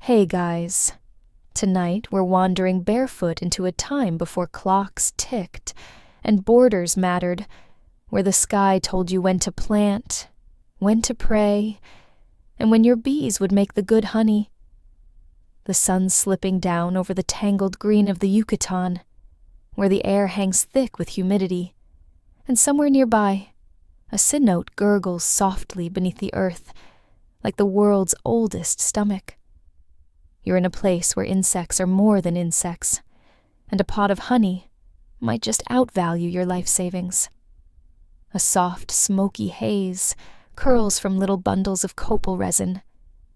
Hey guys, tonight we're wandering barefoot into a time before clocks ticked and borders mattered, where the sky told you when to plant, when to pray, and when your bees would make the good honey. The sun slipping down over the tangled green of the Yucatan, where the air hangs thick with humidity, and somewhere nearby, a cenote gurgles softly beneath the earth, like the world's oldest stomach. You're in a place where insects are more than insects, and a pot of honey might just outvalue your life savings. A soft, smoky haze curls from little bundles of copal resin,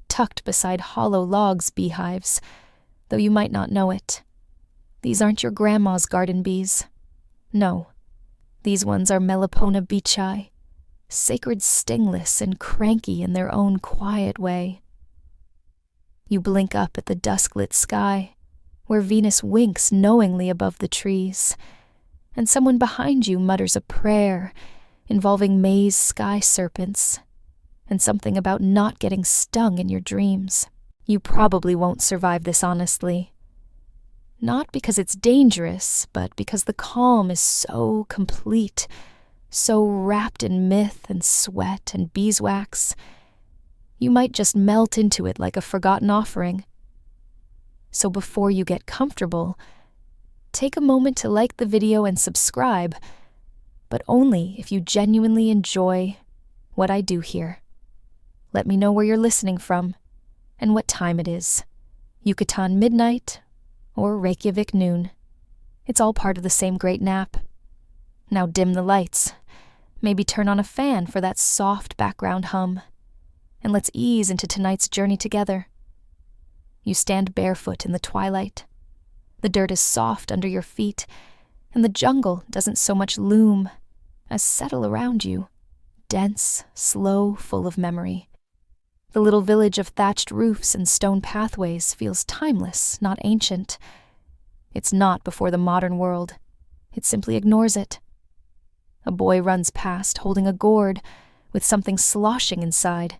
tucked beside hollow logs' beehives, though you might not know it. These aren't your grandma's garden bees. No, these ones are Melipona beechi, sacred stingless and cranky in their own quiet way. You blink up at the dusk-lit sky, where Venus winks knowingly above the trees, and someone behind you mutters a prayer involving maize sky serpents and something about not getting stung in your dreams. You probably won't survive this honestly. Not because it's dangerous, but because the calm is so complete, so wrapped in myth and sweat and beeswax. You might just melt into it like a forgotten offering. So before you get comfortable, take a moment to like the video and subscribe, but only if you genuinely enjoy what I do here. Let me know where you're listening from and what time it is. Yucatan midnight or Reykjavik noon. It's all part of the same great nap. Now dim the lights. Maybe turn on a fan for that soft background hum. And let's ease into tonight's journey together. You stand barefoot in the twilight. The dirt is soft under your feet, and the jungle doesn't so much loom as settle around you, dense, slow, full of memory. The little village of thatched roofs and stone pathways feels timeless, not ancient. It's not before the modern world. It simply ignores it. A boy runs past holding a gourd with something sloshing inside.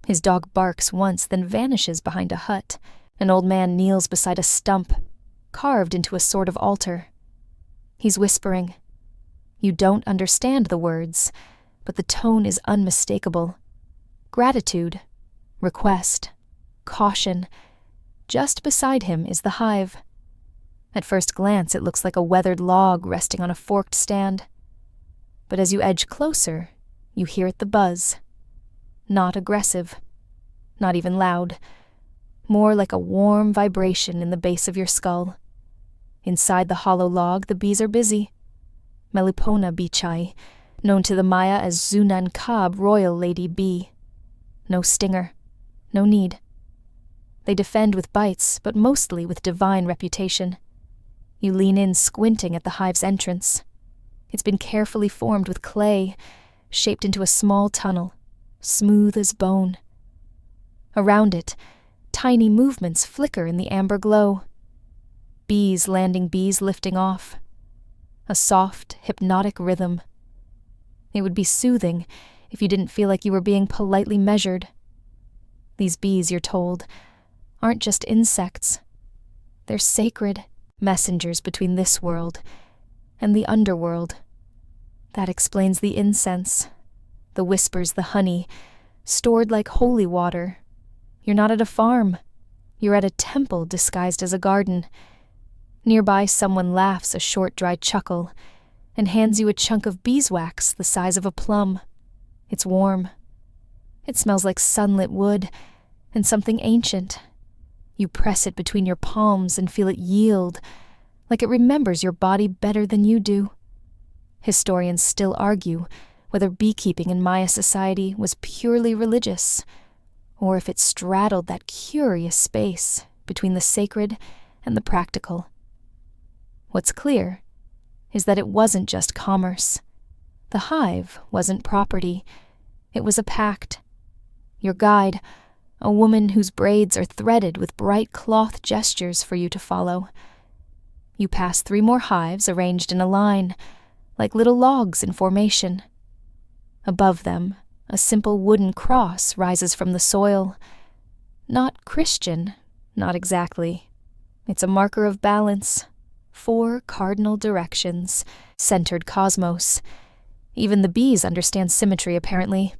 His dog barks once, then vanishes behind a hut. An old man kneels beside a stump, carved into a sort of altar. He's whispering. You don't understand the words, but the tone is unmistakable. Gratitude, request, caution. Just beside him is the hive. At first glance, it looks like a weathered log resting on a forked stand. But as you edge closer, you hear it the buzz. Not aggressive, not even loud, more like a warm vibration in the base of your skull. Inside the hollow log, the bees are busy. Melipona beechi, known to the Maya as Zunankab royal lady bee. No stinger, no need. They defend with bites, but mostly with divine reputation. You lean in squinting at the hive's entrance. It's been carefully formed with clay, shaped into a small tunnel, smooth as bone. Around it, tiny movements flicker in the amber glow. Bees landing bees lifting off. A soft, hypnotic rhythm. It would be soothing if you didn't feel like you were being politely measured. These bees, you're told, aren't just insects. They're sacred messengers between this world and the underworld. That explains the incense, the whispers, the honey, stored like holy water. You're not at a farm. You're at a temple disguised as a garden. Nearby, someone laughs a short, dry chuckle and hands you a chunk of beeswax the size of a plum. It's warm. It smells like sunlit wood and something ancient. You press it between your palms and feel it yield, like it remembers your body better than you do. Historians still argue whether beekeeping in Maya society was purely religious, or if it straddled that curious space between the sacred and the practical. What's clear is that it wasn't just commerce. The hive wasn't property. It was a pact. Your guide, a woman whose braids are threaded with bright cloth gestures for you to follow. You pass 3 more hives arranged in a line, like little logs in formation. Above them, a simple wooden cross rises from the soil. Not Christian, Not exactly. It's a marker of balance. 4 cardinal directions, centered cosmos. Even the bees understand symmetry, apparently.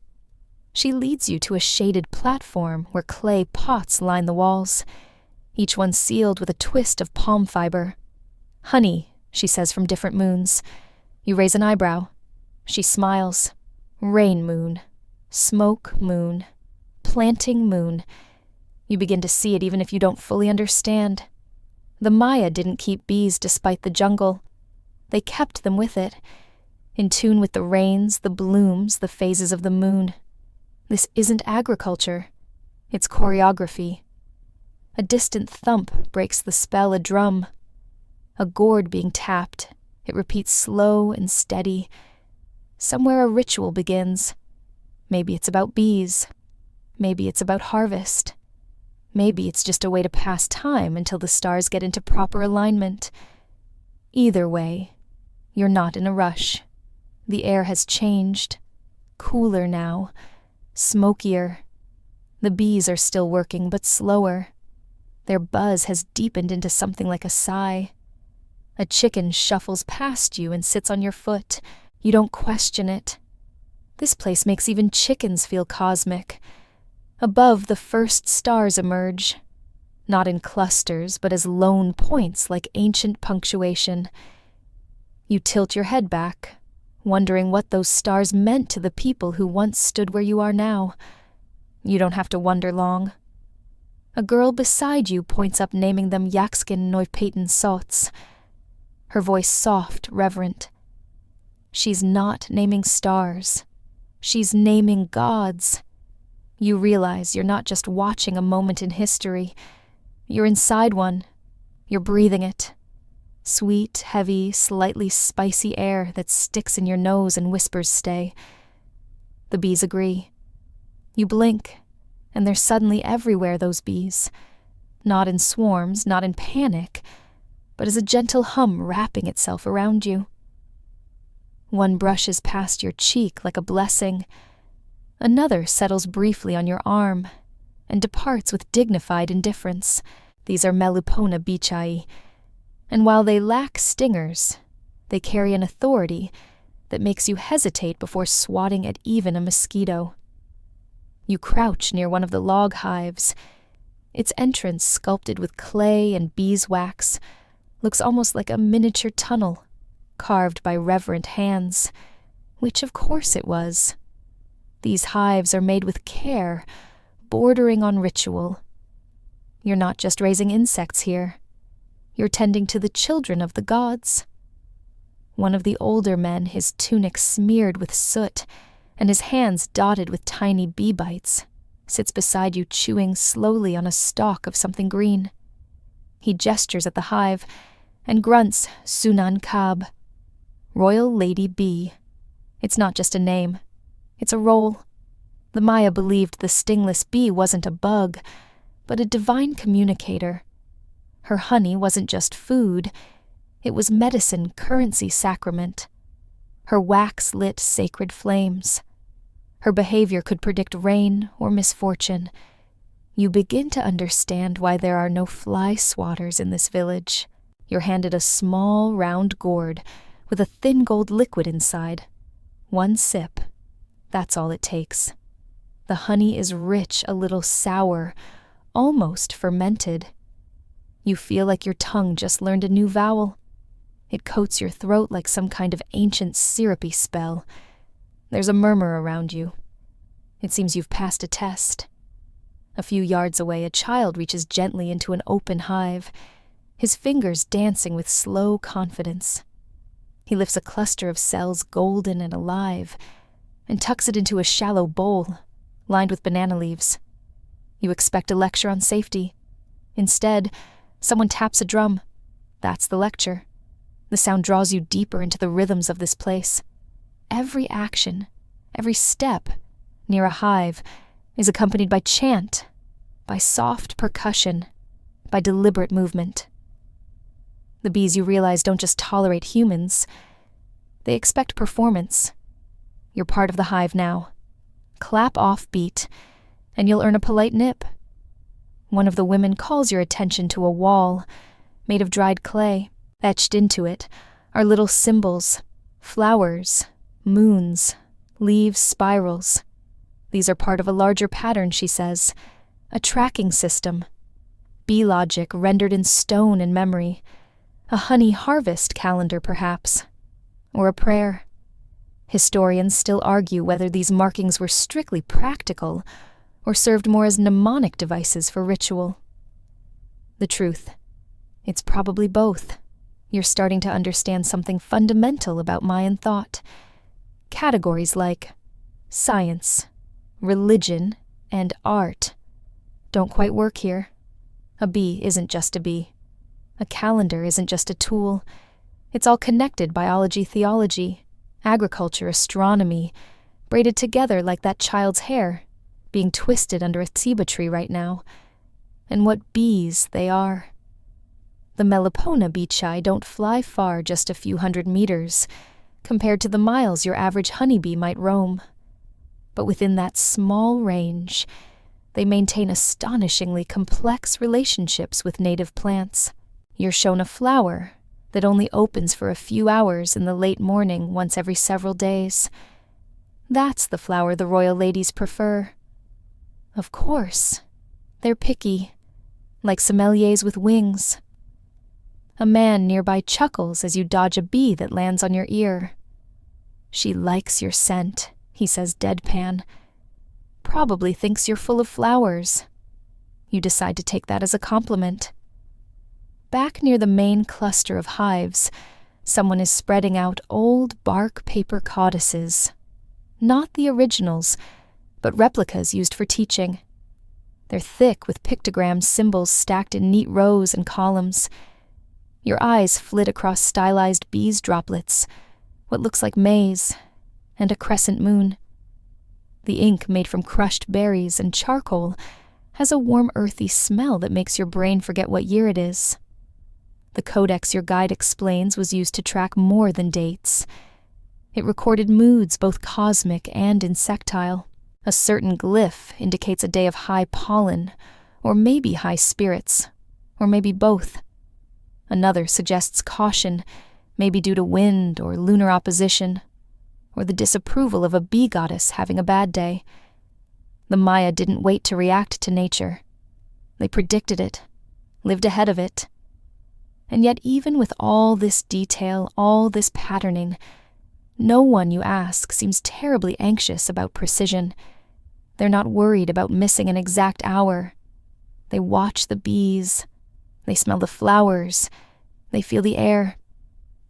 She leads you to a shaded platform where clay pots line the walls, each one sealed with a twist of palm fiber. Honey, she says from different moons. You raise an eyebrow. She smiles. Rain moon. Smoke moon. Planting moon. You begin to see it even if you don't fully understand. The Maya didn't keep bees despite the jungle. They kept them with it, in tune with the rains, the blooms, the phases of the moon. This isn't agriculture. It's choreography. A distant thump breaks the spell, a drum. A gourd being tapped, it repeats slow and steady. Somewhere a ritual begins. Maybe it's about bees. Maybe it's about harvest. Maybe it's just a way to pass time until the stars get into proper alignment. Either way, you're not in a rush. The air has changed. Cooler now. Smokier. The bees are still working, but slower. Their buzz has deepened into something like a sigh. A chicken shuffles past you and sits on your foot. You don't question it. This place makes even chickens feel cosmic. Above, the first stars emerge, not in clusters, but as lone points like ancient punctuation. You tilt your head back, wondering what those stars meant to the people who once stood where you are now. You don't have to wonder long. A girl beside you points up, naming them Yaxkin Neufpaten Sots. Her voice soft, reverent. She's not naming stars. She's naming gods. You realize you're not just watching a moment in history. You're inside one. You're breathing it. Sweet, heavy, slightly spicy air that sticks in your nose and whispers stay. The bees agree. You blink, and they're suddenly everywhere, those bees. Not in swarms, not in panic, but as a gentle hum wrapping itself around you. One brushes past your cheek like a blessing. Another settles briefly on your arm and departs with dignified indifference. These are Melipona bichai, and while they lack stingers, they carry an authority that makes you hesitate before swatting at even a mosquito. You crouch near one of the log hives. Its entrance, sculpted with clay and beeswax, looks almost like a miniature tunnel, carved by reverent hands, which of course it was. These hives are made with care, bordering on ritual. You're not just raising insects here. You're tending to the children of the gods. One of the older men, his tunic smeared with soot and his hands dotted with tiny bee bites, sits beside you chewing slowly on a stalk of something green. He gestures at the hive and grunts Sunan Kab, Royal Lady Bee. It's not just a name. It's a role. The Maya believed the stingless bee wasn't a bug, but a divine communicator. Her honey wasn't just food. It was medicine, currency, sacrament. Her wax lit sacred flames. Her behavior could predict rain or misfortune. You begin to understand why there are no fly swatters in this village. You're handed a small, round gourd with a thin gold liquid inside. One sip. That's all it takes. The honey is rich, a little sour, almost fermented. You feel like your tongue just learned a new vowel. It coats your throat like some kind of ancient syrupy spell. There's a murmur around you. It seems you've passed a test. A few yards away, a child reaches gently into an open hive, his fingers dancing with slow confidence. He lifts a cluster of cells golden and alive, and tucks it into a shallow bowl, lined with banana leaves. You expect a lecture on safety. Instead, someone taps a drum. That's the lecture. The sound draws you deeper into the rhythms of this place. Every action, every step, near a hive, is accompanied by chant, by soft percussion, by deliberate movement. The bees, you realize, don't just tolerate humans. They expect performance. You're part of the hive now. Clap off beat, and you'll earn a polite nip. One of the women calls your attention to a wall made of dried clay. Etched into it are little symbols, flowers, moons, leaves, spirals. These are part of a larger pattern, she says, a tracking system. Bee logic rendered in stone and memory. A honey harvest calendar, perhaps. Or a prayer. Historians still argue whether these markings were strictly practical or served more as mnemonic devices for ritual. The truth, it's probably both. You're starting to understand something fundamental about Mayan thought. Categories like science, religion, and art don't quite work here. A bee isn't just a bee. A calendar isn't just a tool. It's all connected: biology, theology, agriculture, astronomy, braided together like that child's hair, being twisted under a ceiba tree right now. And what bees they are. The Melipona beechai don't fly far, just a few hundred meters, compared to the miles your average honeybee might roam. But within that small range, they maintain astonishingly complex relationships with native plants. You're shown a flower that only opens for a few hours in the late morning once every several days. That's the flower the royal ladies prefer. Of course, they're picky, like sommeliers with wings. A man nearby chuckles as you dodge a bee that lands on your ear. She likes your scent, he says deadpan. Probably thinks you're full of flowers. You decide to take that as a compliment. Back near the main cluster of hives, someone is spreading out old bark paper codices. Not the originals, but replicas used for teaching. They're thick with pictograms, symbols stacked in neat rows and columns. Your eyes flit across stylized bees droplets, what looks like maize, and a crescent moon. The ink, made from crushed berries and charcoal, has a warm earthy smell that makes your brain forget what year it is. The codex your guide explains was used to track more than dates. It recorded moods, both cosmic and insectile. A certain glyph indicates a day of high pollen, or maybe high spirits, or maybe both. Another suggests caution, maybe due to wind or lunar opposition, or the disapproval of a bee goddess having a bad day. The Maya didn't wait to react to nature. They predicted it, lived ahead of it. And yet even with all this detail, all this patterning, no one you ask seems terribly anxious about precision. They're not worried about missing an exact hour. They watch the bees. They smell the flowers. They feel the air.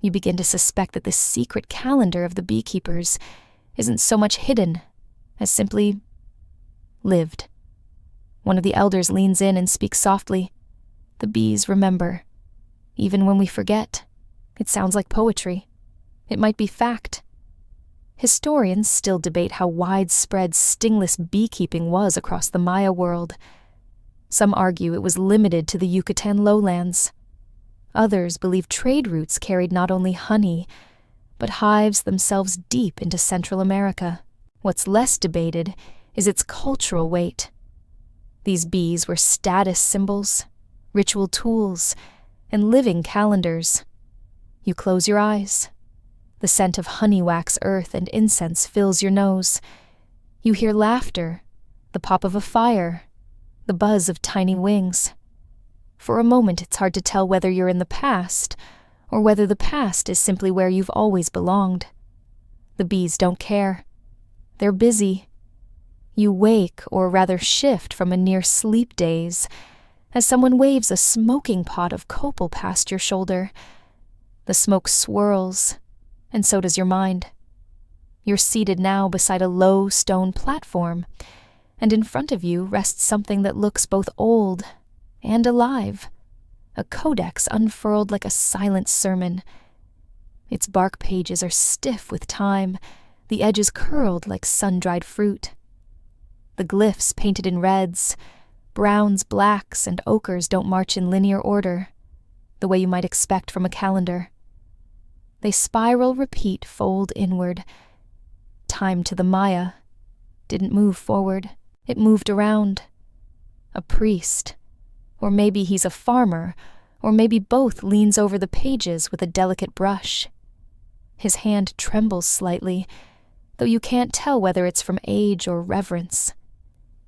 You begin to suspect that this secret calendar of the beekeepers isn't so much hidden as simply lived. One of the elders leans in and speaks softly. The bees remember. Even when we forget, it sounds like poetry. It might be fact. Historians still debate how widespread stingless beekeeping was across the Maya world. Some argue it was limited to the Yucatan lowlands. Others believe trade routes carried not only honey, but hives themselves deep into Central America. What's less debated is its cultural weight. These bees were status symbols, ritual tools, and living calendars. You close your eyes. The scent of honey wax, earth, and incense fills your nose. You hear laughter, the pop of a fire, the buzz of tiny wings. For a moment, it's hard to tell whether you're in the past, or whether the past is simply where you've always belonged. The bees don't care. They're busy. You wake, or rather shift from a near sleep daze, as someone waves a smoking pot of copal past your shoulder. The smoke swirls, and so does your mind. You're seated now beside a low stone platform, and in front of you rests something that looks both old and alive, a codex unfurled like a silent sermon. Its bark pages are stiff with time, the edges curled like sun-dried fruit. The glyphs painted in reds, browns, blacks, and ochres don't march in linear order, the way you might expect from a calendar. They spiral, repeat, fold inward. Time to the Maya didn't move forward, it moved around. A priest, Or maybe he's a farmer, or maybe both leans over the pages with a delicate brush. His hand trembles slightly, though you can't tell whether it's from age or reverence.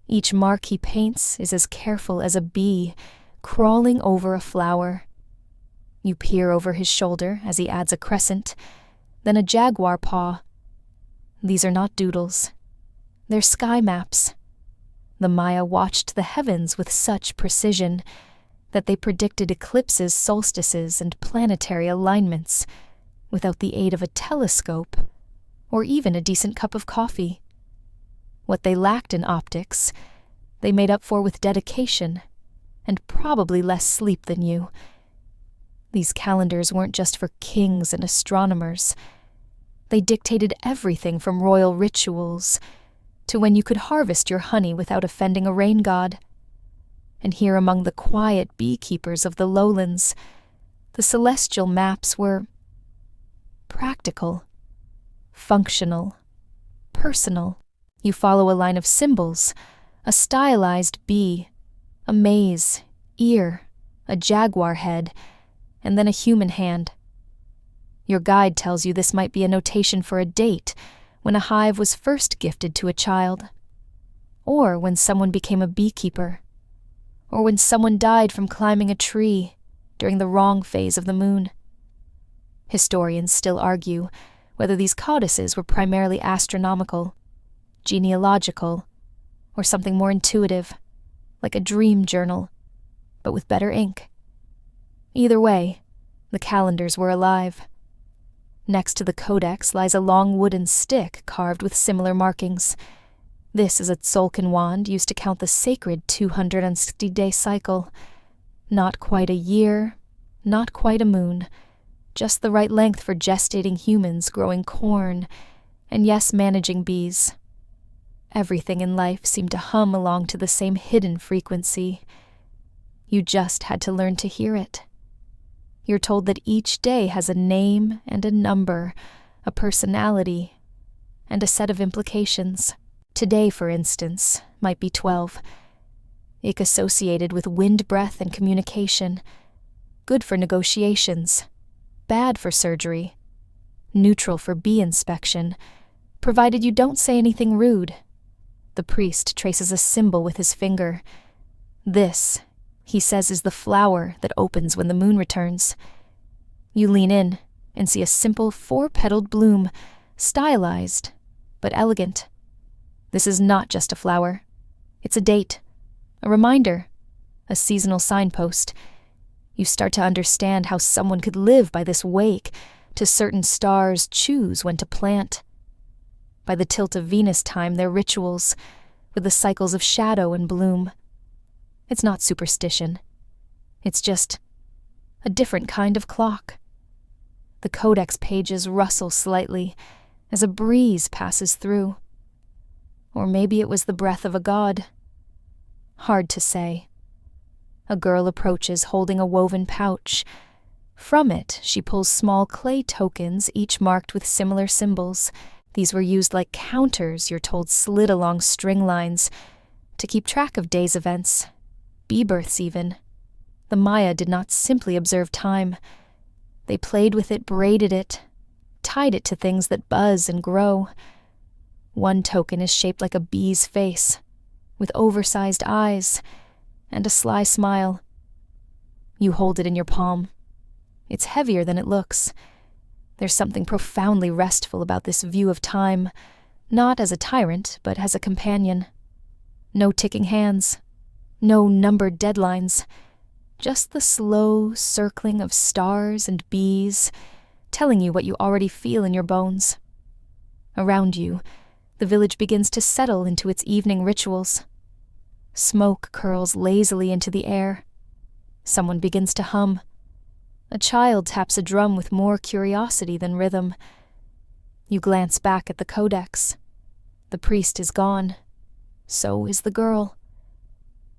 Each mark he paints is as careful as a bee crawling over a flower. You peer over his shoulder as he adds a crescent, then a jaguar paw. These are not doodles. They're sky maps. The Maya watched the heavens with such precision that they predicted eclipses, solstices, and planetary alignments without the aid of a telescope or even a decent cup of coffee. What they lacked in optics, they made up for with dedication and probably less sleep than you. These calendars weren't just for kings and astronomers. They dictated everything from royal rituals to when you could harvest your honey without offending a rain god. And here among the quiet beekeepers of the lowlands, the celestial maps were practical, functional, personal. You follow a line of symbols, a stylized bee, a maze, ear, a jaguar head, and then a human hand. Your guide tells you this might be a notation for a date when a hive was first gifted to a child, or when someone became a beekeeper, or when someone died from climbing a tree during the wrong phase of the moon. Historians still argue whether these codices were primarily astronomical, genealogical, or something more intuitive, like a dream journal, but with better ink. Either way, the calendars were alive. Next to the codex lies a long wooden stick carved with similar markings. This is a tzolk'in wand used to count the sacred 260-day cycle. Not quite a year, not quite a moon, just the right length for gestating humans growing corn, and yes, managing bees. Everything in life seemed to hum along to the same hidden frequency. You just had to learn to hear it. You're told that each day has a name and a number, a personality, and a set of implications. Today, for instance, might be 12. Ik associated with wind breath and communication. Good for negotiations. Bad for surgery. Neutral for bee inspection, provided you don't say anything rude. The priest traces a symbol with his finger. This, he says, is the flower that opens when the moon returns. You lean in and see a simple 4-petaled bloom, stylized, but elegant. This is not just a flower. It's a date, a reminder, a seasonal signpost. You start to understand how someone could live by this wake to certain stars choose when to plant. By the tilt of Venus time, their rituals, with the cycles of shadow and bloom. It's not superstition. It's just a different kind of clock. The codex pages rustle slightly as a breeze passes through. Or maybe it was the breath of a god. Hard to say. A girl approaches holding a woven pouch. From it, she pulls small clay tokens, each marked with similar symbols. These were used like counters, you're told, slid along string lines to keep track of days' events, bee births even. The Maya did not simply observe time. They played with it, braided it, tied it to things that buzz and grow. One token is shaped like a bee's face, with oversized eyes and a sly smile. You hold it in your palm. It's heavier than it looks. There's something profoundly restful about this view of time, not as a tyrant, but as a companion. No ticking hands, no numbered deadlines, just the slow circling of stars and bees, telling you what you already feel in your bones. Around you, the village begins to settle into its evening rituals. Smoke curls lazily into the air. Someone begins to hum. A child taps a drum with more curiosity than rhythm. You glance back at the codex. The priest is gone. So is the girl.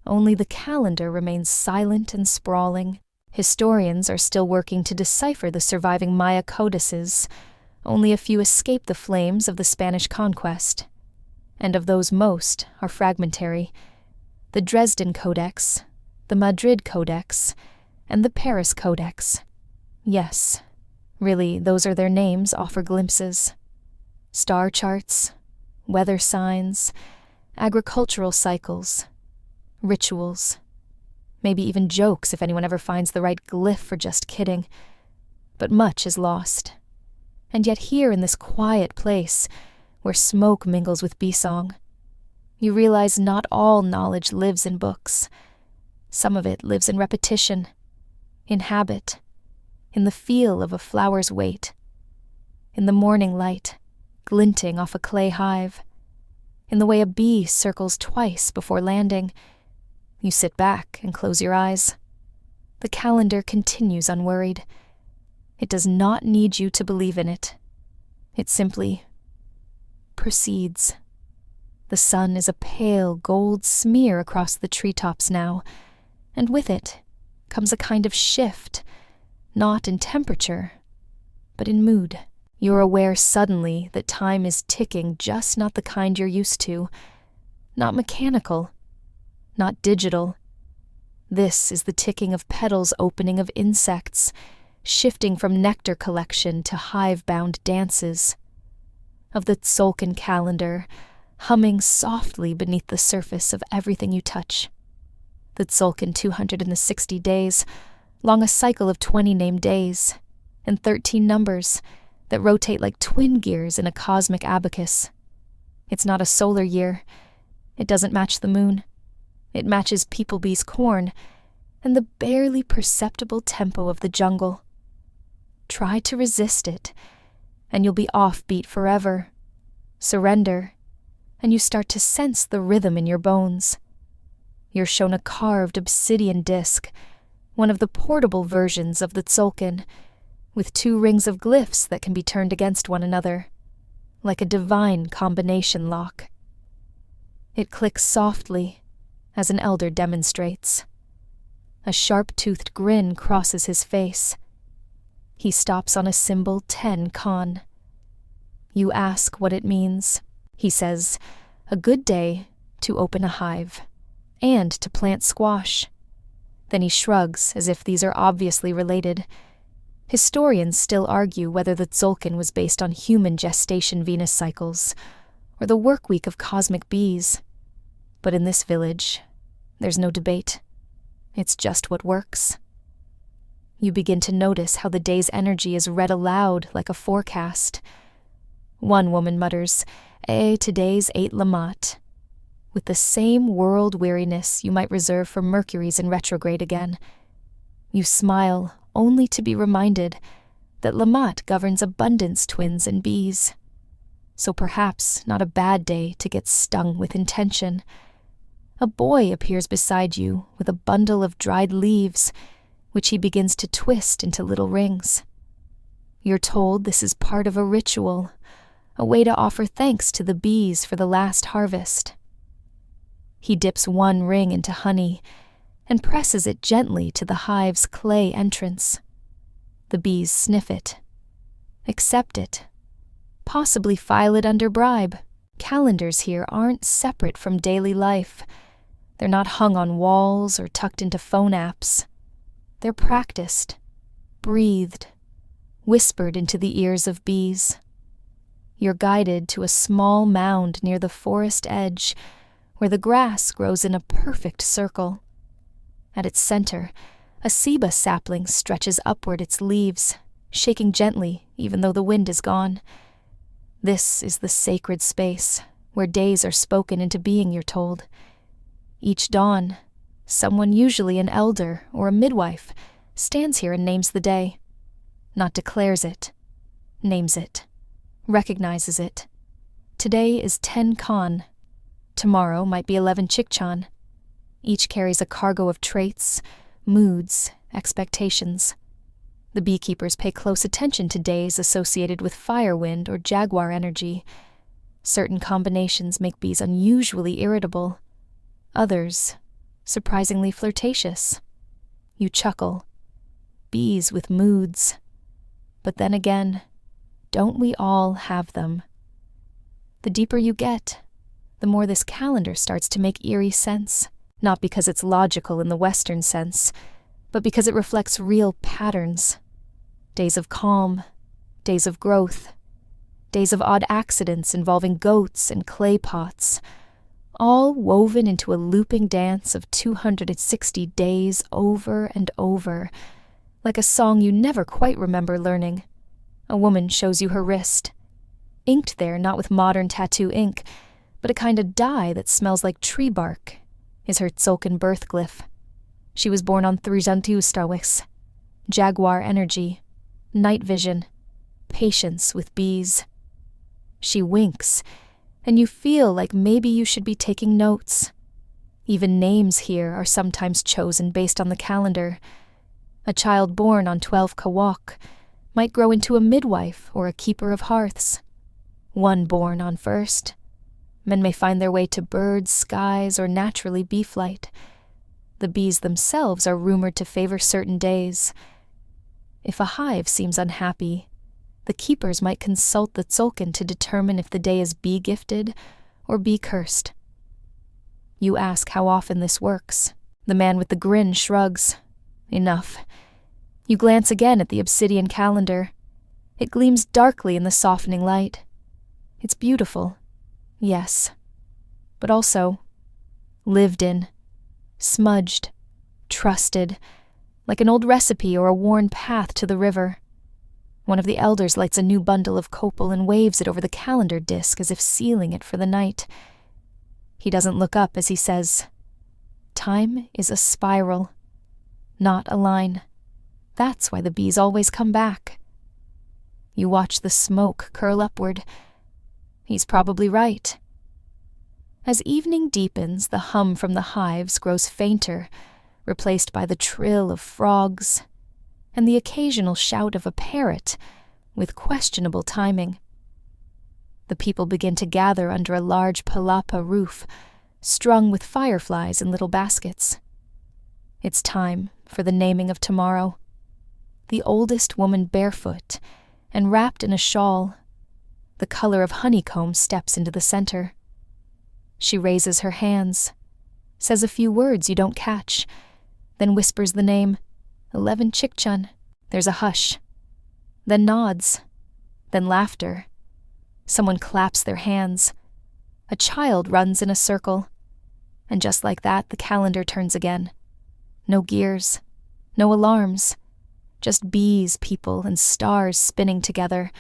Only the calendar remains silent and sprawling. Historians are still working to decipher the surviving Maya codices. Only a few escape the flames of the Spanish conquest. And of those, most are fragmentary. The Dresden Codex, the Madrid Codex, and the Paris Codex. Yes, really, those are their names, offer glimpses. Star charts, weather signs, agricultural cycles, rituals, maybe even jokes if anyone ever finds the right glyph for just kidding. But much is lost. And yet here in this quiet place, where smoke mingles with bee song, you realize not all knowledge lives in books. Some of it lives in repetition, in habit, in the feel of a flower's weight, in the morning light glinting off a clay hive, in the way a bee circles twice before landing. You sit back and close your eyes. The calendar continues unworried. It does not need you to believe in it. It simply proceeds. The sun is a pale gold smear across the treetops now, and with it comes a kind of shift, not in temperature, but in mood. You're aware suddenly that time is ticking, just not the kind you're used to, not mechanical, not digital. This is the ticking of petals opening of insects, shifting from nectar collection to hive-bound dances, of the Tzolk'in calendar, humming softly beneath the surface of everything you touch. The Tzolk'in 260 days, long a cycle of 20 named days, and 13 numbers that rotate like twin gears in a cosmic abacus. It's not a solar year. It doesn't match the moon. It matches people bees' corn and the barely perceptible tempo of the jungle. Try to resist it, and you'll be offbeat forever. Surrender, and you start to sense the rhythm in your bones. You're shown a carved obsidian disc, one of the portable versions of the Tzolk'in, with 2 rings of glyphs that can be turned against one another, like a divine combination lock. It clicks softly, as an elder demonstrates. A sharp-toothed grin crosses his face. He stops on a symbol 10 Con. You ask what it means. He says, a good day to open a hive, and to plant squash. Then he shrugs as if these are obviously related. Historians still argue whether the Tzolk'in was based on human gestation Venus cycles, or the work week of cosmic bees. But in this village, there's no debate. It's just what works. You begin to notice how the day's energy is read aloud like a forecast. One woman mutters, today's 8 Lammat, with the same world weariness you might reserve for Mercury's in retrograde again. You smile, only to be reminded that Lammat governs abundance twins and bees. So perhaps not a bad day to get stung with intention. A boy appears beside you with a bundle of dried leaves, which he begins to twist into little rings. You're told this is part of a ritual, a way to offer thanks to the bees for the last harvest. He dips one ring into honey and presses it gently to the hive's clay entrance. The bees sniff it, accept it, possibly file it under bribe. Calendars here aren't separate from daily life. They're not hung on walls or tucked into phone apps. They're practiced, breathed, whispered into the ears of bees. You're guided to a small mound near the forest edge where the grass grows in a perfect circle. At its center, a ceiba sapling stretches upward its leaves, shaking gently even though the wind is gone. This is the sacred space where days are spoken into being, you're told. Each dawn, someone, usually an elder or a midwife, stands here and names the day. Not declares it, names it, recognizes it. Today is 10 Con. Tomorrow might be 11 Chikchan. Each carries a cargo of traits, moods, expectations. The beekeepers pay close attention to days associated with fire wind or jaguar energy. Certain combinations make bees unusually irritable. Others, surprisingly flirtatious. You chuckle. Bees with moods. But then again, don't we all have them? The deeper you get, the more this calendar starts to make eerie sense. not because it's logical in the Western sense, but because it reflects real patterns. Days of calm, days of growth, days of odd accidents involving goats and clay pots, all woven into a looping dance of 260 days over and over, like a song you never quite remember learning. A woman shows you her wrist, inked there not with modern tattoo ink, but a kind of dye that smells like tree bark, is her Tzolk'in birth glyph. She was born on Thrijantiustrawix, jaguar energy, night vision, patience with bees. She winks, and you feel like maybe you should be taking notes. Even names here are sometimes chosen based on the calendar. A child born on 12 Kawak might grow into a midwife or a keeper of hearths. One born on 1st. Men may find their way to birds, skies, or naturally bee flight. The bees themselves are rumored to favor certain days. If a hive seems unhappy, the keepers might consult the Tzolk'in to determine if the day is bee-gifted or bee-cursed. You ask how often this works. The man with the grin shrugs. Enough. You glance again at the obsidian calendar. It gleams darkly in the softening light. It's beautiful, yes, but also lived in, smudged, trusted, like an old recipe or a worn path to the river. One of the elders lights a new bundle of copal and waves it over the calendar disc as if sealing it for the night. He doesn't look up as he says, "Time is a spiral, not a line. That's why the bees always come back." You watch the smoke curl upward. He's probably right. As evening deepens, the hum from the hives grows fainter, replaced by the trill of frogs and the occasional shout of a parrot with questionable timing. The people begin to gather under a large palapa roof, strung with fireflies in little baskets. It's time for the naming of tomorrow. The oldest woman barefoot and wrapped in a shawl, the color of honeycomb, steps into the center. She raises her hands, says a few words you don't catch, then whispers the name, 11 Chikchun. There's a hush, then nods, then laughter. Someone claps their hands. A child runs in a circle, and just like that, the calendar turns again. No gears, no alarms, just bees, people, and stars spinning together.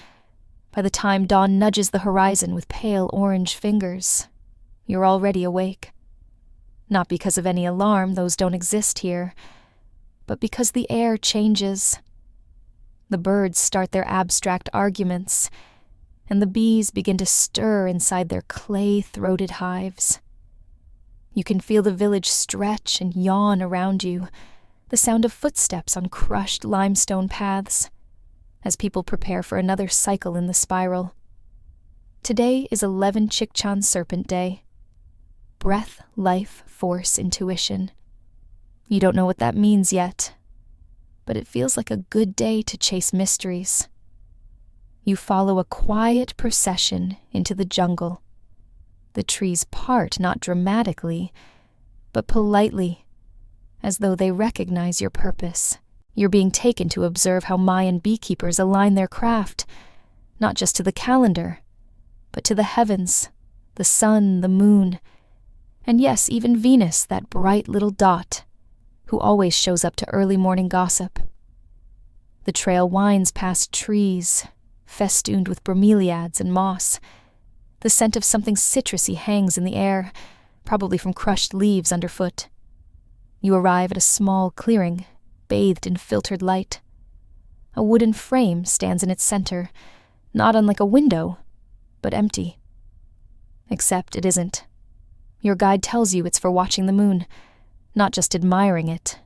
By the time dawn nudges the horizon with pale orange fingers, you're already awake. Not because of any alarm, those don't exist here, but because the air changes. The birds start their abstract arguments, and the bees begin to stir inside their clay-throated hives. You can feel the village stretch and yawn around you, the sound of footsteps on crushed limestone paths, as people prepare for another cycle in the spiral. Today is 11 Chikchan Serpent Day. Breath, life, force, intuition. You don't know what that means yet, but it feels like a good day to chase mysteries. You follow a quiet procession into the jungle. The trees part not dramatically, but politely, as though they recognize your purpose. You're being taken to observe how Mayan beekeepers align their craft, not just to the calendar, but to the heavens, the sun, the moon, and yes, even Venus, that bright little dot, who always shows up to early morning gossip. The trail winds past trees, festooned with bromeliads and moss. The scent of something citrusy hangs in the air, probably from crushed leaves underfoot. You arrive at a small clearing, bathed in filtered light. A wooden frame stands in its center, not unlike a window, but empty. Except it isn't. Your guide tells you it's for watching the moon, not just admiring it,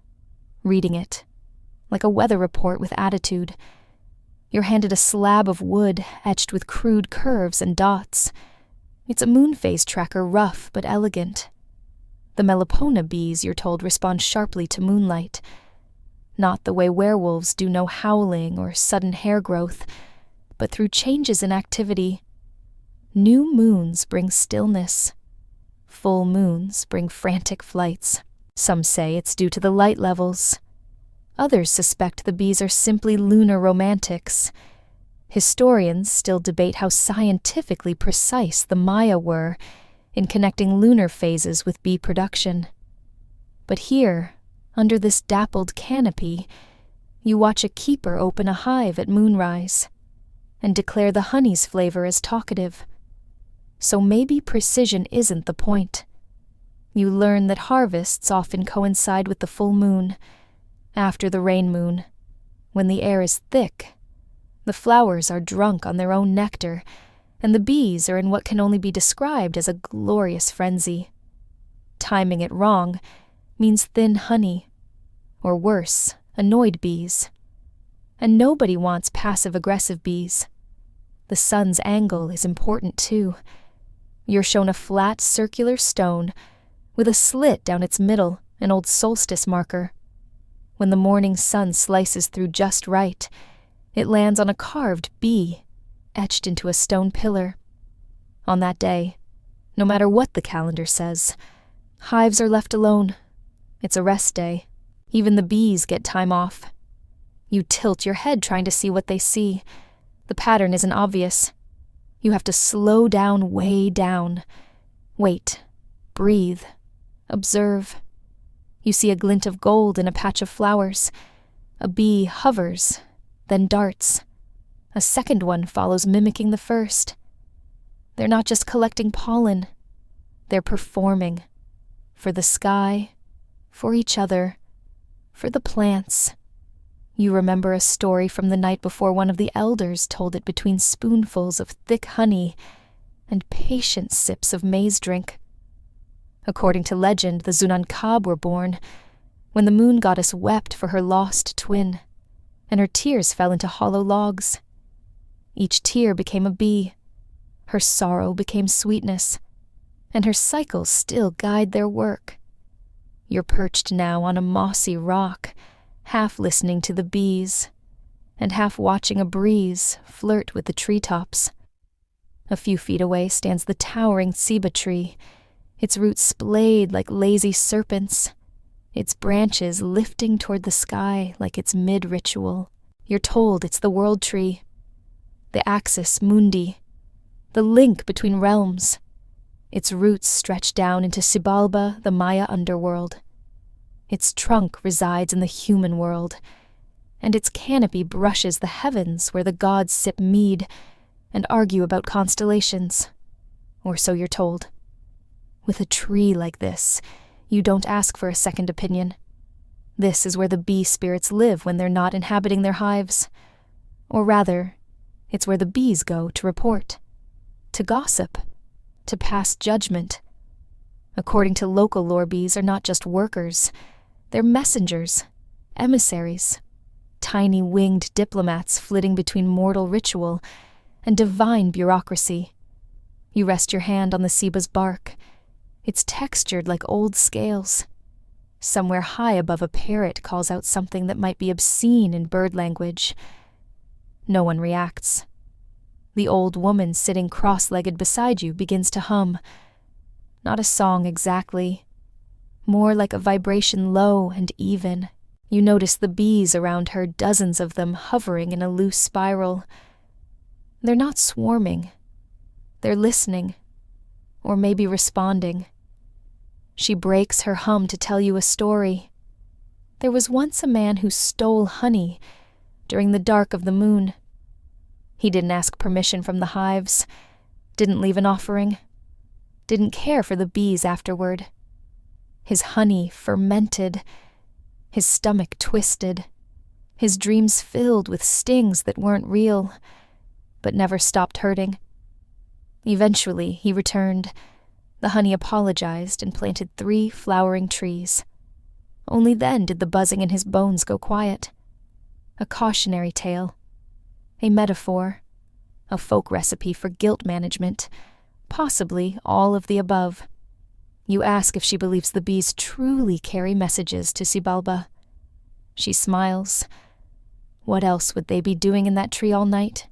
reading it, like a weather report with attitude. You're handed a slab of wood etched with crude curves and dots. It's a moon phase tracker, rough but elegant. The Melipona bees, you're told, respond sharply to moonlight. Not the way werewolves do, no howling or sudden hair growth, but through changes in activity. New moons bring stillness. Full moons bring frantic flights. Some say it's due to the light levels. Others suspect the bees are simply lunar romantics. Historians still debate how scientifically precise the Maya were in connecting lunar phases with bee production. But here, under this dappled canopy, you watch a keeper open a hive at moonrise and declare the honey's flavor as talkative. So maybe precision isn't the point. You learn that harvests often coincide with the full moon, after the rain moon, when the air is thick. The flowers are drunk on their own nectar, and the bees are in what can only be described as a glorious frenzy. Timing it wrong means thin honey, or worse, annoyed bees. And nobody wants passive-aggressive bees. The sun's angle is important too. You're shown a flat circular stone with a slit down its middle, an old solstice marker. When the morning sun slices through just right, it lands on a carved bee, etched into a stone pillar. On that day, no matter what the calendar says, hives are left alone. It's a rest day. Even the bees get time off. You tilt your head trying to see what they see. The pattern isn't obvious. You have to slow down way down. Wait. Breathe. Observe. You see a glint of gold in a patch of flowers. A bee hovers, then darts. A second one follows, mimicking the first. They're not just collecting pollen. They're performing. For the sky, for each other, for the plants. You remember a story from the night before one of the elders told it between spoonfuls of thick honey and patient sips of maize drink. According to legend, the Zunankab were born when the moon goddess wept for her lost twin, and her tears fell into hollow logs. Each tear became a bee. Her sorrow became sweetness, and her cycles still guide their work. You're perched now on a mossy rock, half listening to the bees, and half watching a breeze flirt with the treetops. A few feet away stands the towering ceiba tree, its roots splayed like lazy serpents, its branches lifting toward the sky like its mid-ritual. You're told it's the world tree, the axis mundi, the link between realms. Its roots stretch down into Xibalba, the Maya underworld. Its trunk resides in the human world, and its canopy brushes the heavens where the gods sip mead and argue about constellations. Or so you're told. With a tree like this, you don't ask for a second opinion. This is where the bee spirits live when they're not inhabiting their hives. Or rather, it's where the bees go to report, to gossip, to pass judgment. According to local lore, bees are not just workers. They're messengers, emissaries, tiny winged diplomats flitting between mortal ritual and divine bureaucracy. You rest your hand on the ceba's bark. It's textured like old scales. Somewhere high above a parrot calls out something that might be obscene in bird language. No one reacts. The old woman sitting cross-legged beside you begins to hum. Not a song exactly. More like a vibration low and even. You notice the bees around her, dozens of them hovering in a loose spiral. They're not swarming. They're listening. Or maybe responding. She breaks her hum to tell you a story. There was once a man who stole honey during the dark of the moon. He didn't ask permission from the hives, didn't leave an offering, didn't care for the bees afterward. His honey fermented, his stomach twisted, his dreams filled with stings that weren't real, but never stopped hurting. Eventually, he returned. The honey apologized and planted 3 flowering trees. Only then did the buzzing in his bones go quiet. A cautionary tale. A metaphor. A folk recipe for guilt management. Possibly all of the above. You ask if she believes the bees truly carry messages to Xibalba. She smiles. What else would they be doing in that tree all night?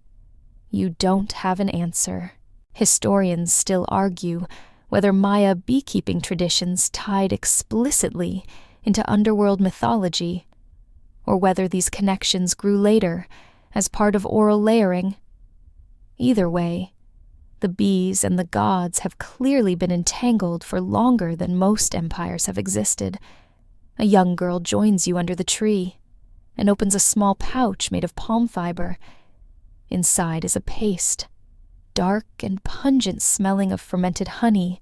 You don't have an answer. Historians still argue whether Maya beekeeping traditions tied explicitly into underworld mythology, or whether these connections grew later as part of oral layering. Either way, the bees and the gods have clearly been entangled for longer than most empires have existed. A young girl joins you under the tree and opens a small pouch made of palm fiber. Inside is a paste, dark and pungent, smelling of fermented honey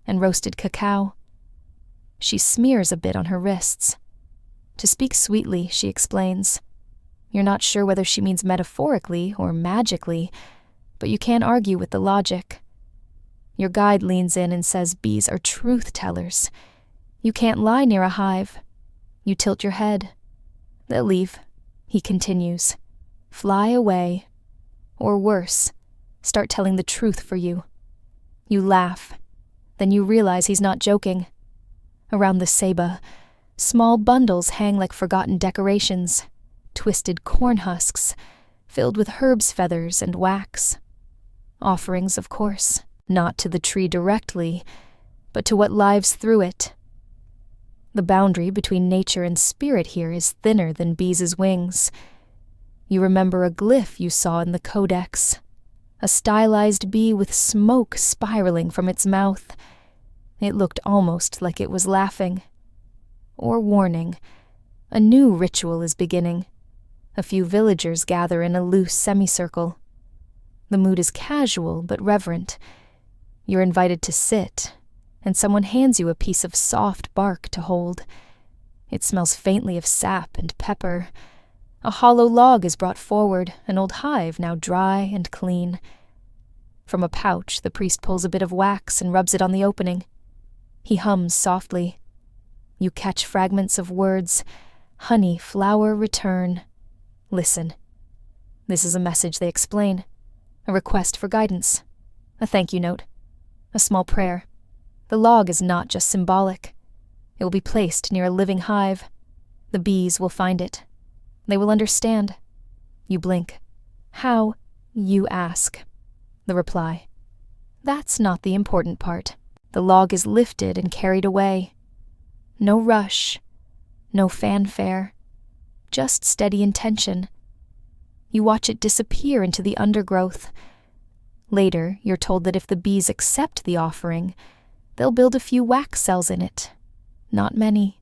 and roasted cacao. She smears a bit on her wrists. To speak sweetly, she explains. You're not sure whether she means metaphorically or magically, but you can't argue with the logic. Your guide leans in and says bees are truth-tellers. You can't lie near a hive. You tilt your head. They'll leave, he continues. Fly away. Or worse, start telling the truth for you. You laugh. Then you realize he's not joking. Around the ceiba, small bundles hang like forgotten decorations, twisted corn husks, filled with herbs' feathers and wax. Offerings, of course, not to the tree directly, but to what lives through it. The boundary between nature and spirit here is thinner than bees' wings. You remember a glyph you saw in the codex, a stylized bee with smoke spiraling from its mouth. It looked almost like it was laughing. Or warning. A new ritual is beginning. A few villagers gather in a loose semicircle. The mood is casual but reverent. You're invited to sit, and someone hands you a piece of soft bark to hold. It smells faintly of sap and pepper. A hollow log is brought forward, an old hive now dry and clean. From a pouch, the priest pulls a bit of wax and rubs it on the opening. He hums softly. You catch fragments of words. Honey, flower, return. Listen. This is a message they explain. A request for guidance. A thank you note. A small prayer. The log is not just symbolic. It will be placed near a living hive. The bees will find it. They will understand. You blink. How? You ask. The reply. That's not the important part. The log is lifted and carried away. No rush. No fanfare. Just steady intention. You watch it disappear into the undergrowth. Later, you're told that if the bees accept the offering, they'll build a few wax cells in it. Not many.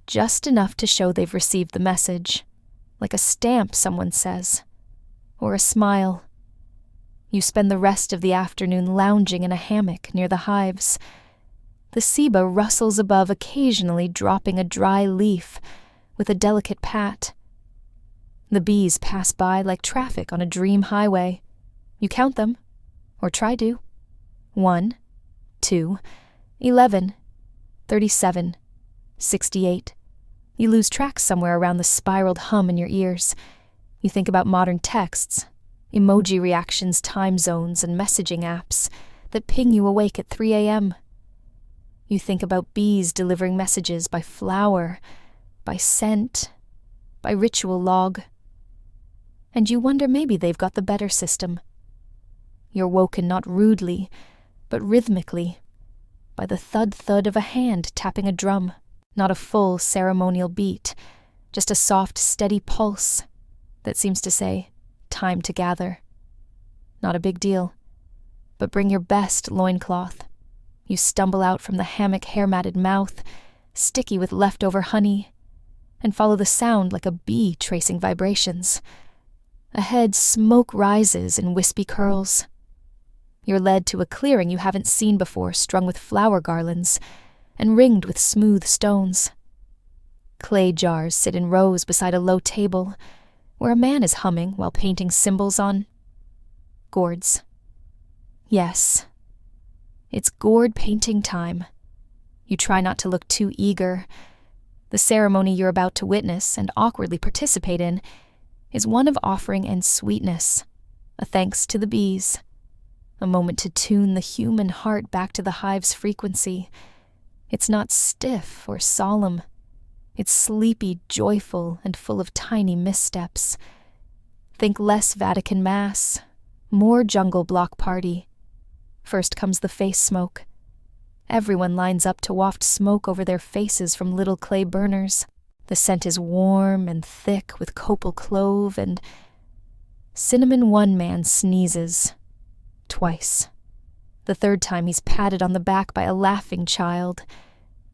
Just enough to show they've received the message. Like a stamp, someone says. Or a smile. You spend the rest of the afternoon lounging in a hammock near the hives. The ceiba rustles above, occasionally dropping a dry leaf with a delicate pat. The bees pass by like traffic on a dream highway. You count them, or try to. 1, 2, 11, 37, 68. You lose track somewhere around the spiraled hum in your ears. You think about modern texts, emoji reactions, time zones, and messaging apps that ping you awake at 3 a.m. You think about bees delivering messages by flower, by scent, by ritual log. And you wonder maybe they've got the better system. You're woken not rudely, but rhythmically, by the thud-thud of a hand tapping a drum, not a full ceremonial beat, just a soft, steady pulse that seems to say, time to gather. Not a big deal, but bring your best loincloth. You stumble out from the hammock hair-matted mouth, sticky with leftover honey, and follow the sound like a bee tracing vibrations. Ahead, smoke rises in wispy curls. You're led to a clearing you haven't seen before, strung with flower garlands and ringed with smooth stones. Clay jars sit in rows beside a low table, where a man is humming while painting symbols on gourds. Yes, it's gourd painting time. You try not to look too eager. The ceremony you're about to witness and awkwardly participate in is one of offering and sweetness, a thanks to the bees, a moment to tune the human heart back to the hive's frequency. It's not stiff or solemn. It's sleepy, joyful, and full of tiny missteps. Think less Vatican Mass, more jungle block party. First comes the face smoke, Everyone lines up to waft smoke over their faces from little clay burners. The scent is warm and thick with copal clove and... Cinnamon one man sneezes. Twice. The third time he's patted on the back by a laughing child.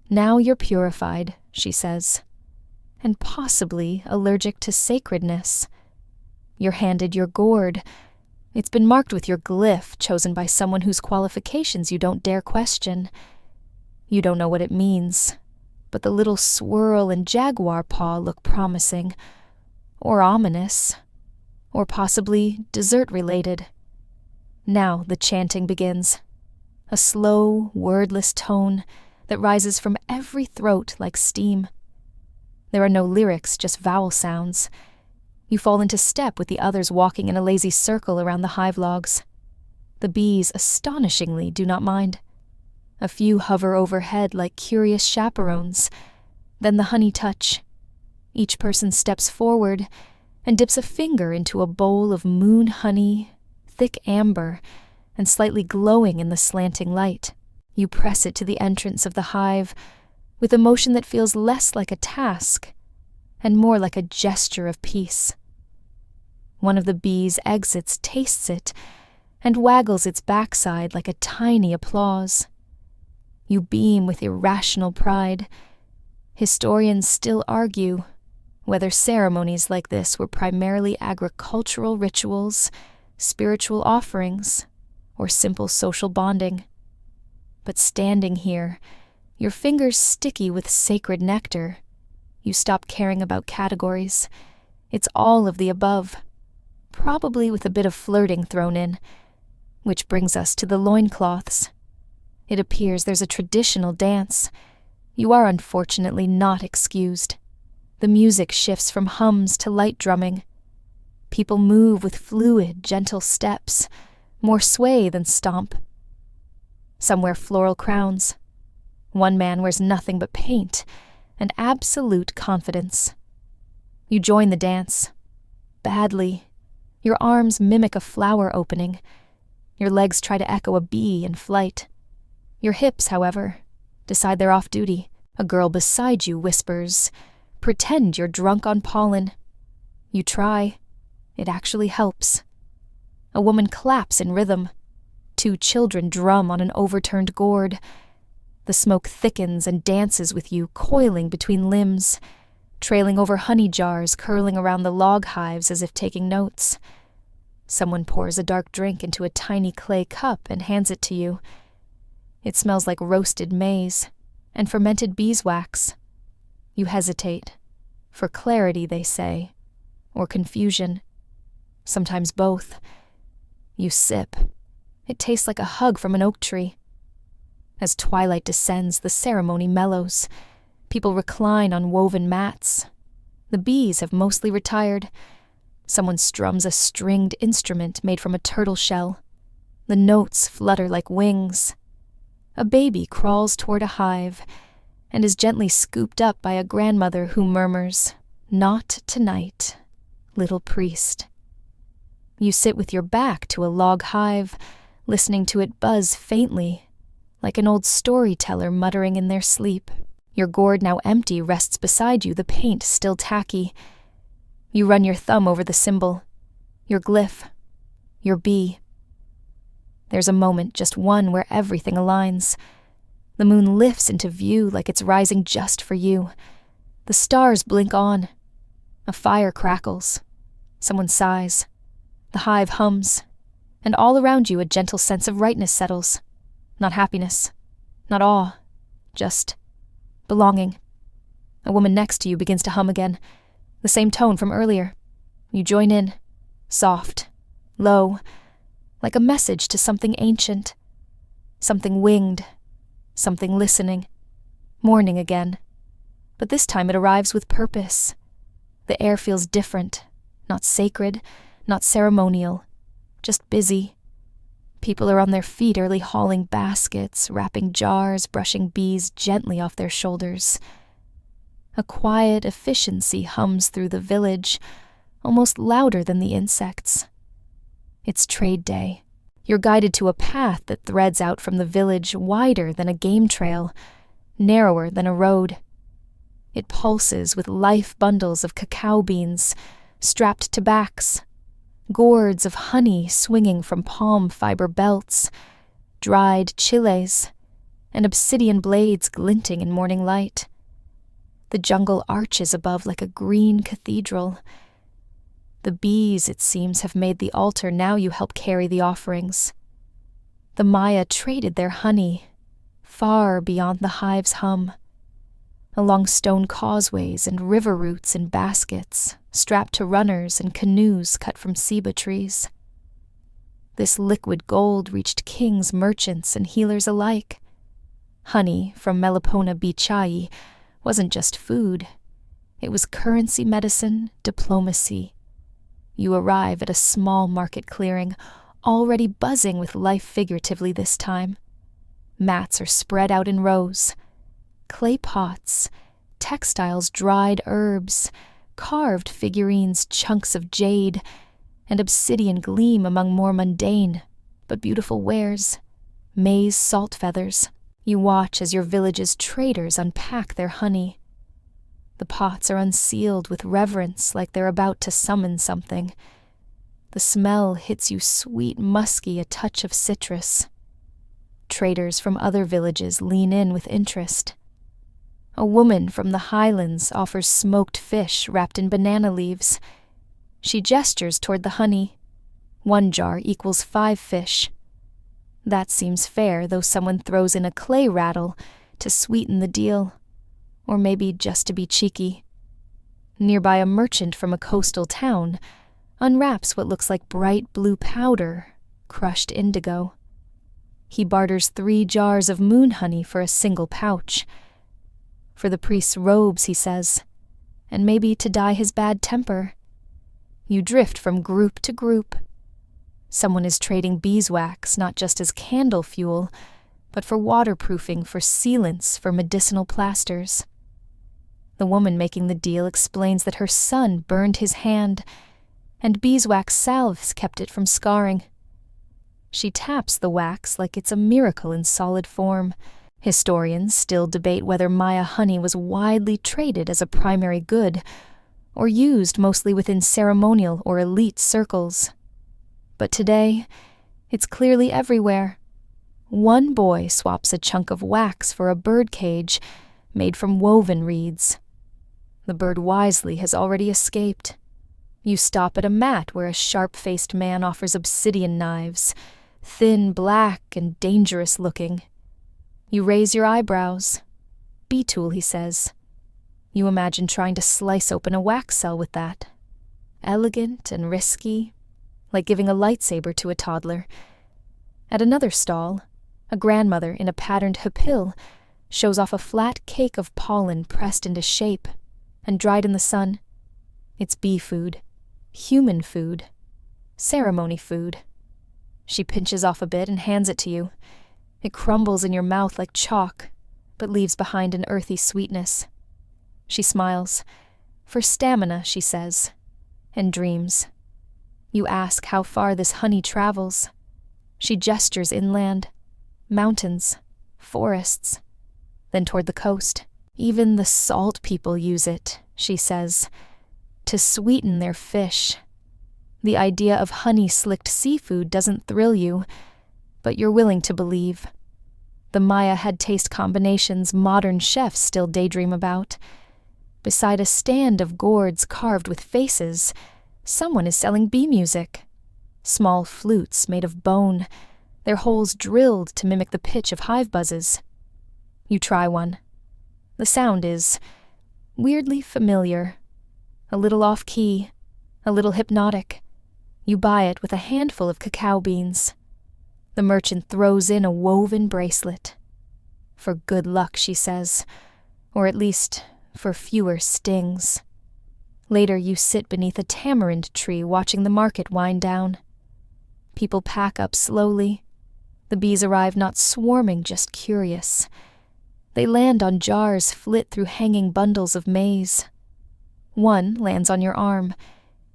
Now you're purified, she says, and possibly allergic to sacredness. You're handed your gourd. It's been marked with your glyph, chosen by someone whose qualifications you don't dare question. You don't know what it means, but the little swirl and jaguar paw look promising, or ominous, or possibly dessert-related. Now the chanting begins, a slow, wordless tone that rises from every throat like steam. There are no lyrics, just vowel sounds. You fall into step with the others walking in a lazy circle around the hive logs. The bees astonishingly do not mind. A few hover overhead like curious chaperones. Then the honey touch. Each person steps forward and dips a finger into a bowl of moon honey, thick amber, and slightly glowing in the slanting light. You press it to the entrance of the hive with a motion that feels less like a task and more like a gesture of peace. One of the bees exits, tastes it, and waggles its backside like a tiny applause. You beam with irrational pride. Historians still argue whether ceremonies like this were primarily agricultural rituals, spiritual offerings, or simple social bonding. But standing here, your fingers sticky with sacred nectar, you stop caring about categories. It's all of the above, probably with a bit of flirting thrown in. Which brings us to the loincloths. It appears there's a traditional dance. You are unfortunately not excused. The music shifts from hums to light drumming. People move with fluid, gentle steps, more sway than stomp. Some wear floral crowns. One man wears nothing but paint and absolute confidence. You join the dance. Badly. Your arms mimic a flower opening. Your legs try to echo a bee in flight. Your hips, however, decide they're off duty. A girl beside you whispers, "Pretend you're drunk on pollen." You try. It actually helps. A woman claps in rhythm. 2 children drum on an overturned gourd. The smoke thickens and dances with you, coiling between limbs, trailing over honey jars curling around the log hives as if taking notes. Someone pours a dark drink into a tiny clay cup and hands it to you. It smells like roasted maize and fermented beeswax. You hesitate. For clarity, they say, or confusion. Sometimes both. You sip. It tastes like a hug from an oak tree. As twilight descends, the ceremony mellows. People recline on woven mats. The bees have mostly retired. Someone strums a stringed instrument made from a turtle shell. The notes flutter like wings. A baby crawls toward a hive and is gently scooped up by a grandmother who murmurs, "Not tonight, little priest." You sit with your back to a log hive, listening to it buzz faintly, like an old storyteller muttering in their sleep. Your gourd now empty rests beside you, the paint still tacky. You run your thumb over the symbol, your glyph, your bee. There's a moment, just one, where everything aligns. The moon lifts into view like it's rising just for you. The stars blink on. A fire crackles. Someone sighs. The hive hums. And all around you a gentle sense of rightness settles. Not happiness. Not awe. Just belonging. A woman next to you begins to hum again. The same tone from earlier. You join in. Soft. Low. Like a message to something ancient. Something winged. Something listening. Morning again. But this time it arrives with purpose. The air feels different. Not sacred. Not ceremonial. Just busy. People are on their feet early hauling baskets, wrapping jars, brushing bees gently off their shoulders. A quiet efficiency hums through the village, almost louder than the insects. It's trade day. You're guided to a path that threads out from the village, wider than a game trail, narrower than a road. It pulses with life bundles of cacao beans strapped to backs, gourds of honey swinging from palm fiber belts, dried chiles, and obsidian blades glinting in morning light. The jungle arches above like a green cathedral. The bees, it seems, have made the altar. Now you help carry the offerings. The Maya traded their honey far beyond the hive's hum, along stone causeways and river routes in baskets, strapped to runners and canoes cut from ceiba trees. This liquid gold reached kings, merchants, and healers alike. Honey from Melipona Bichai wasn't just food. It was currency, medicine, diplomacy. You arrive at a small market clearing, already buzzing with life figuratively this time. Mats are spread out in rows. Clay pots, textiles, dried herbs, carved figurines, chunks of jade, and obsidian gleam among more mundane but beautiful wares. Maize salt feathers. You watch as your village's traders unpack their honey. The pots are unsealed with reverence, like they're about to summon something. The smell hits you sweet, musky, a touch of citrus. Traders from other villages lean in with interest. A woman from the highlands offers smoked fish wrapped in banana leaves. She gestures toward the honey. 1 jar equals 5 fish. That seems fair, though someone throws in a clay rattle to sweeten the deal, or maybe just to be cheeky. Nearby, a merchant from a coastal town unwraps what looks like bright blue powder, crushed indigo. He barters 3 jars of moon honey for a single pouch. For the priest's robes, he says, and maybe to dye his bad temper. You drift from group to group. Someone is trading beeswax not just as candle fuel, but for waterproofing, for sealants, for medicinal plasters. The woman making the deal explains that her son burned his hand, and beeswax salves kept it from scarring. She taps the wax like it's a miracle in solid form. Historians still debate whether Maya honey was widely traded as a primary good, or used mostly within ceremonial or elite circles. But today, it's clearly everywhere. One boy swaps a chunk of wax for a bird cage made from woven reeds. The bird wisely has already escaped. You stop at a mat where a sharp-faced man offers obsidian knives, thin, black, and dangerous-looking. You raise your eyebrows. Bee tool, he says. You imagine trying to slice open a wax cell with that. Elegant and risky, like giving a lightsaber to a toddler. At another stall, a grandmother in a patterned hupil shows off a flat cake of pollen pressed into shape and dried in the sun. It's bee food, human food, ceremony food. She pinches off a bit and hands it to you. It crumbles in your mouth like chalk, but leaves behind an earthy sweetness. She smiles. For stamina, she says, and dreams. You ask how far this honey travels. She gestures inland, mountains, forests, then toward the coast. Even the salt people use it, she says, to sweeten their fish. The idea of honey-slicked seafood doesn't thrill you, but you're willing to believe. The Maya had taste combinations modern chefs still daydream about. Beside a stand of gourds carved with faces, someone is selling bee music. Small flutes made of bone, their holes drilled to mimic the pitch of hive buzzes. You try one. The sound is weirdly familiar, a little off-key, a little hypnotic. You buy it with a handful of cacao beans. The merchant throws in a woven bracelet. For good luck, she says, or at least for fewer stings. Later, you sit beneath a tamarind tree watching the market wind down. People pack up slowly. The bees arrive not swarming, just curious. They land on jars flit through hanging bundles of maize. One lands on your arm.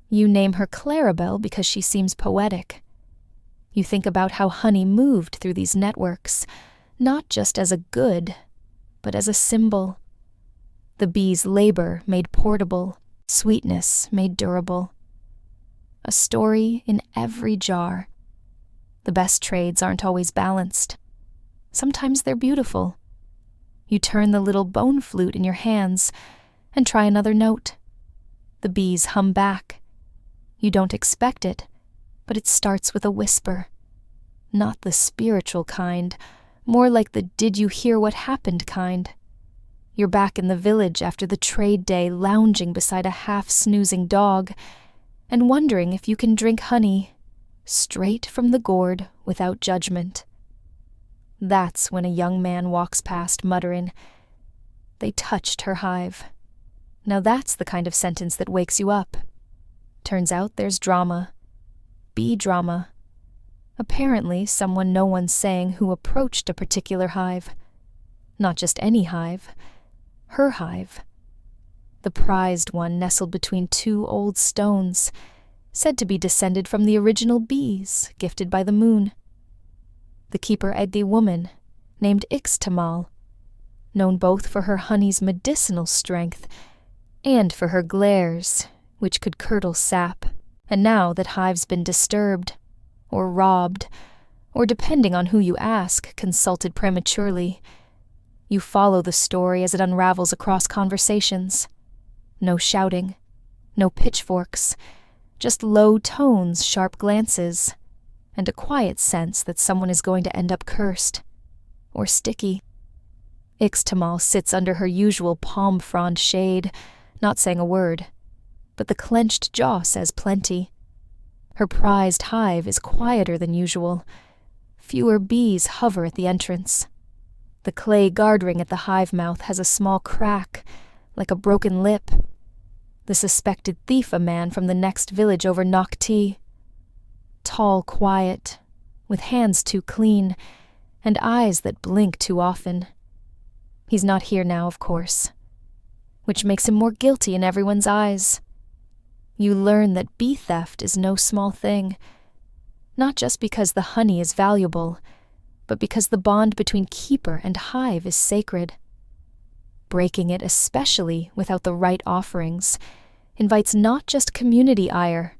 You name her Clarabelle because she seems poetic. You think about how honey moved through these networks, not just as a good, but as a symbol. The bee's labor made portable, sweetness made durable. A story in every jar. The best trades aren't always balanced. Sometimes they're beautiful. You turn the little bone flute in your hands and try another note. The bees hum back. You don't expect it, but it starts with a whisper. Not the spiritual kind, more like the did you hear what happened kind. You're back in the village after the trade day, lounging beside a half-snoozing dog and wondering if you can drink honey straight from the gourd without judgment. That's when a young man walks past muttering, "They touched her hive." Now that's the kind of sentence that wakes you up. Turns out there's drama. Bee drama. Apparently someone no one's saying who approached a particular hive. Not just any hive. Her hive. The prized one nestled between two old stones, said to be descended from the original bees gifted by the moon. The keeper egged a woman named Ixtamal, known both for her honey's medicinal strength and for her glares, which could curdle sap. And now that hive's been disturbed, or robbed, or depending on who you ask, consulted prematurely, you follow the story as it unravels across conversations. No shouting, no pitchforks, just low tones, sharp glances, and a quiet sense that someone is going to end up cursed, or sticky. Ixtamal sits under her usual palm frond shade, not saying a word, but the clenched jaw says plenty. Her prized hive is quieter than usual. Fewer bees hover at the entrance. The clay guarding at the hive mouth has a small crack, like a broken lip. The suspected thief, a man from the next village over Nocti. Tall, quiet, with hands too clean, and eyes that blink too often. He's not here now, of course, which makes him more guilty in everyone's eyes. You learn that bee theft is no small thing, not just because the honey is valuable, but because the bond between keeper and hive is sacred. Breaking it, especially without the right offerings, invites not just community ire,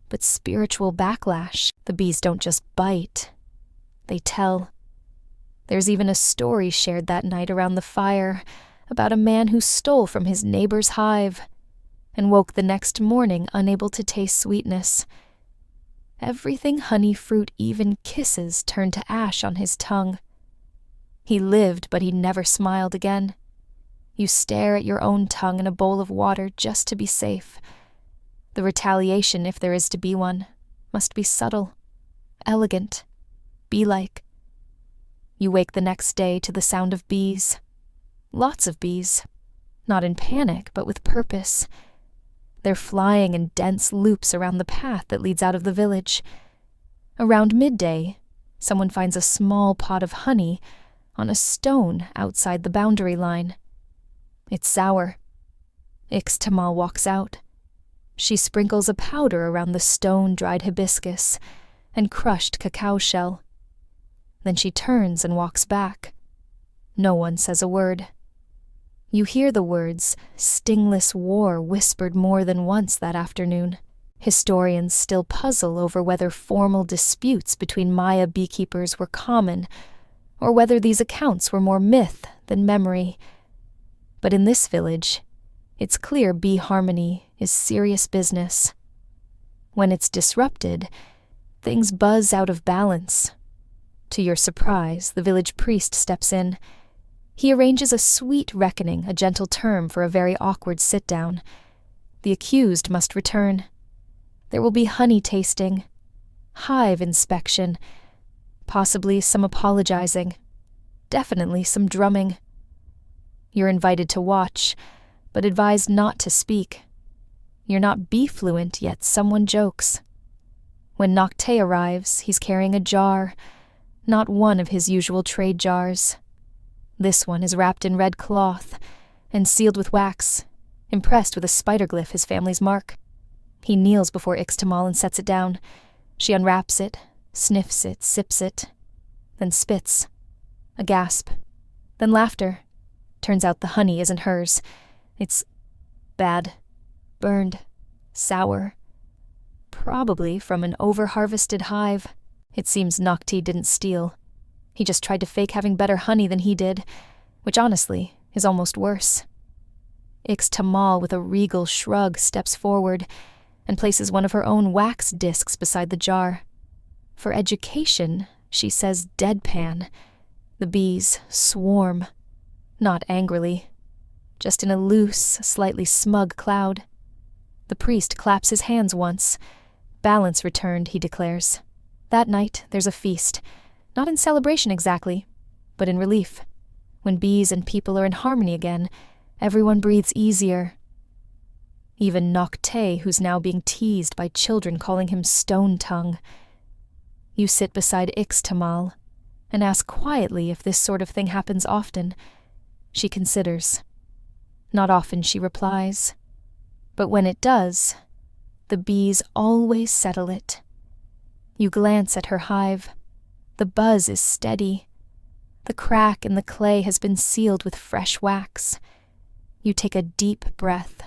but spiritual backlash. The bees don't just bite, they tell. There's even a story shared that night around the fire about a man who stole from his neighbor's hive and woke the next morning unable to taste sweetness. Everything honey, fruit, even kisses turned to ash on his tongue. He lived, but he never smiled again. You stare at your own tongue in a bowl of water just to be safe. The retaliation, if there is to be one, must be subtle, elegant, bee-like. You wake the next day to the sound of bees. Lots of bees. Not in panic, but with purpose. They're flying in dense loops around the path that leads out of the village. Around midday, someone finds a small pot of honey on a stone outside the boundary line. It's sour. Ixtamal walks out. She sprinkles a powder around the stone-dried hibiscus and crushed cacao shell. Then she turns and walks back. No one says a word. You hear the words, "stingless war," whispered more than once that afternoon. Historians still puzzle over whether formal disputes between Maya beekeepers were common, or whether these accounts were more myth than memory. But in this village, it's clear bee harmony is serious business. When it's disrupted, things buzz out of balance. To your surprise, the village priest steps in. He arranges a sweet reckoning, a gentle term for a very awkward sit-down. The accused must return. There will be honey tasting, hive inspection, possibly some apologizing, definitely some drumming. You're invited to watch, but advised not to speak. You're not bee-fluent, yet someone jokes. When Nocte arrives, he's carrying a jar, not one of his usual trade jars. This one is wrapped in red cloth and sealed with wax, impressed with a spider glyph, his family's mark. He kneels before Ixtamal and sets it down. She unwraps it, Sniffs it, sips it, then spits. A gasp, then laughter. Turns out the honey isn't hers. It's bad, burned, sour. Probably from an over-harvested hive. It seems Nocti didn't steal. He just tried to fake having better honey than he did, which honestly is almost worse. Ix-Tamal, with a regal shrug, steps forward and places one of her own wax discs beside the jar. For education, she says deadpan. The bees swarm. Not angrily, just in a loose, slightly smug cloud. The priest claps his hands once. Balance returned, he declares. That night, there's a feast. Not in celebration exactly, but in relief. When bees and people are in harmony again, everyone breathes easier. Even Nocte, who's now being teased by children calling him Stone Tongue. You sit beside Ix-Tamal and ask quietly if this sort of thing happens often. She considers. Not often, she replies. But when it does, the bees always settle it. You glance at her hive. The buzz is steady. The crack in the clay has been sealed with fresh wax. You take a deep breath,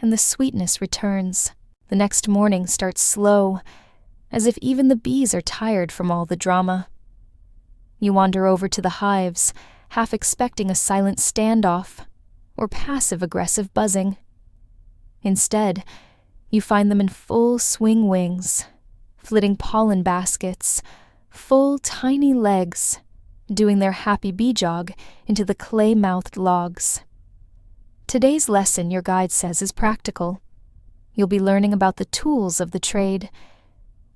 and the sweetness returns. The next morning starts slow, as if even the bees are tired from all the drama. You wander over to the hives, half expecting a silent standoff or passive-aggressive buzzing. Instead, you find them in full swing wings, flitting pollen baskets, full tiny legs, doing their happy bee jog into the clay-mouthed logs. Today's lesson, your guide says, is practical. You'll be learning about the tools of the trade.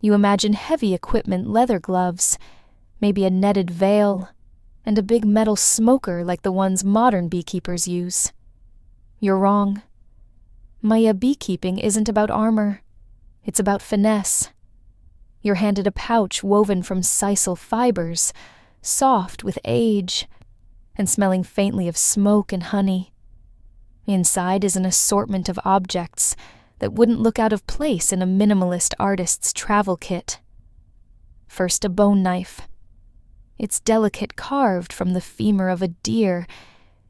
You imagine heavy equipment, leather gloves, maybe a netted veil, and a big metal smoker like the ones modern beekeepers use. You're wrong. Maya beekeeping isn't about armor. It's about finesse. You're handed a pouch woven from sisal fibers, soft with age, and smelling faintly of smoke and honey. Inside is an assortment of objects that wouldn't look out of place in a minimalist artist's travel kit. First, a bone knife. It's delicate, carved from the femur of a deer,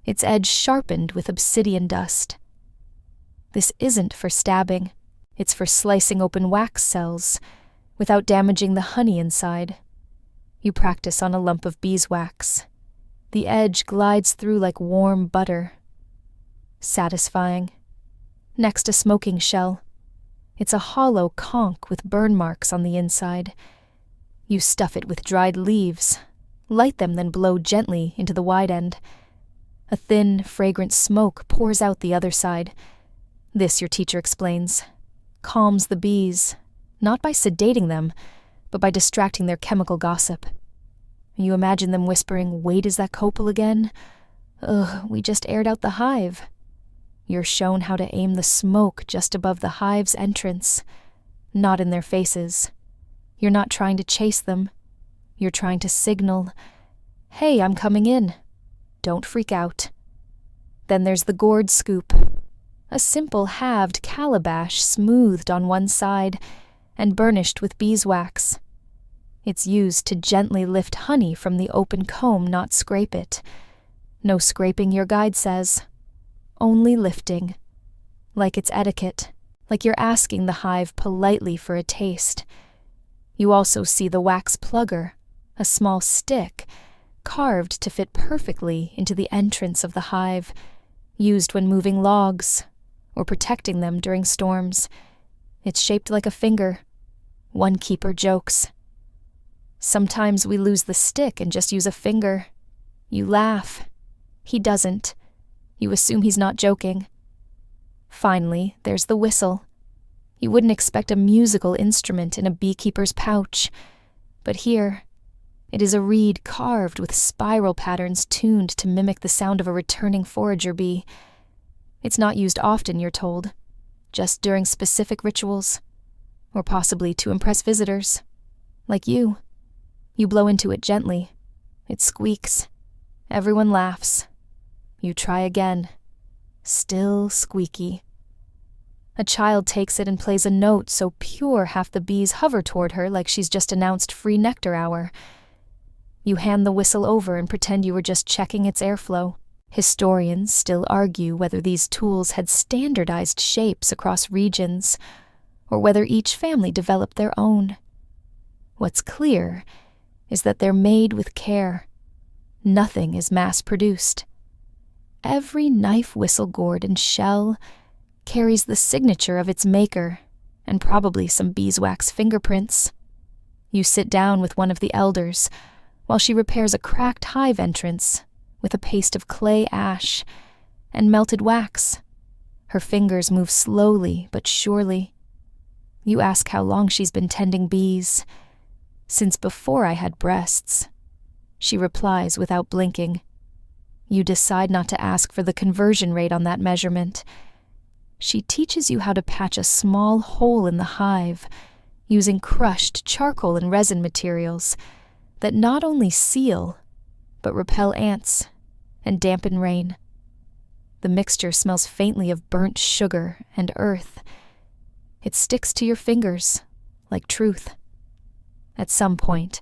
its edge sharpened with obsidian dust. This isn't for stabbing. It's for slicing open wax cells without damaging the honey inside. You practice on a lump of beeswax. The edge glides through like warm butter. Satisfying. Next, a smoking shell. It's a hollow conch with burn marks on the inside. You stuff it with dried leaves, light them, then blow gently into the wide end. A thin, fragrant smoke pours out the other side. This, your teacher explains, calms the bees, not by sedating them, but by distracting their chemical gossip. You imagine them whispering, "Wait, is that copal again? Ugh, we just aired out the hive." You're shown how to aim the smoke just above the hive's entrance, not in their faces. You're not trying to chase them. You're trying to signal, "Hey, I'm coming in. Don't freak out." Then there's the gourd scoop, a simple halved calabash smoothed on one side and burnished with beeswax. It's used to gently lift honey from the open comb, not scrape it. No scraping, your guide says. Only lifting. Like it's etiquette, like you're asking the hive politely for a taste. You also see the wax plugger, a small stick, carved to fit perfectly into the entrance of the hive, used when moving logs or protecting them during storms. It's shaped like a finger. One keeper jokes. Sometimes we lose the stick and just use a finger. You laugh. He doesn't. You assume he's not joking. Finally, there's the whistle. You wouldn't expect a musical instrument in a beekeeper's pouch, but here, it is a reed carved with spiral patterns tuned to mimic the sound of a returning forager bee. It's not used often, you're told, just during specific rituals, or possibly to impress visitors, like you. You blow into it gently. It squeaks. Everyone laughs. You try again. Still squeaky. A child takes it and plays a note so pure half the bees hover toward her like she's just announced free nectar hour. You hand the whistle over and pretend you were just checking its airflow. Historians still argue whether these tools had standardized shapes across regions, or whether each family developed their own. What's clear is that they're made with care. Nothing is mass-produced. Every knife, whistle, gourd, and shell carries the signature of its maker, and probably some beeswax fingerprints. You sit down with one of the elders while she repairs a cracked hive entrance with a paste of clay ash and melted wax. Her fingers move slowly but surely. You ask how long she's been tending bees. "Since before I had breasts," she replies without blinking. You decide not to ask for the conversion rate on that measurement. She teaches you how to patch a small hole in the hive using crushed charcoal and resin materials that not only seal, but repel ants and dampen rain. The mixture smells faintly of burnt sugar and earth. It sticks to your fingers like truth. At some point,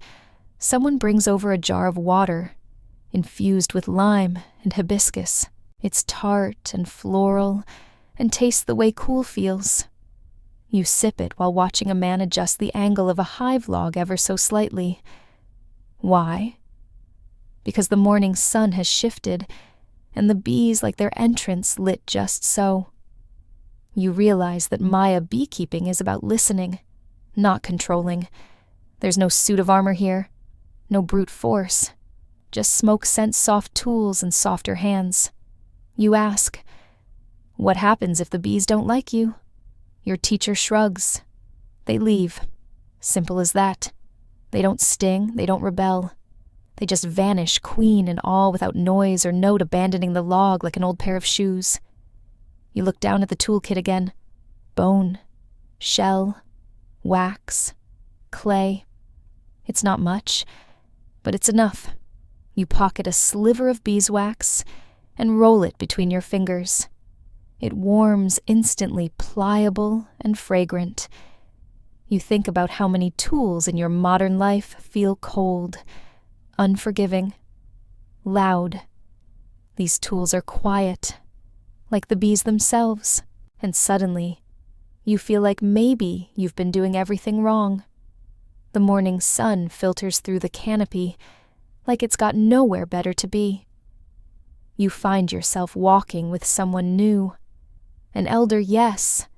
someone brings over a jar of water infused with lime and hibiscus. It's tart and floral and tastes the way cool feels. You sip it while watching a man adjust the angle of a hive log ever so slightly. Why? Because the morning sun has shifted, and the bees like their entrance lit just so. You realize that Maya beekeeping is about listening, not controlling. There's no suit of armor here, no brute force, just smoke-scent soft tools and softer hands. You ask, "What happens if the bees don't like you?" Your teacher shrugs. They leave. Simple as that. They don't sting, they don't rebel. They just vanish, queen and all, without noise or note, abandoning the log like an old pair of shoes. You look down at the toolkit again. Bone, shell, wax, clay. It's not much, but it's enough. You pocket a sliver of beeswax and roll it between your fingers. It warms instantly, pliable and fragrant. You think about how many tools in your modern life feel cold, unforgiving, loud. These tools are quiet, like the bees themselves, and suddenly you feel like maybe you've been doing everything wrong. The morning sun filters through the canopy like it's got nowhere better to be. You find yourself walking with someone new. An elder, yes,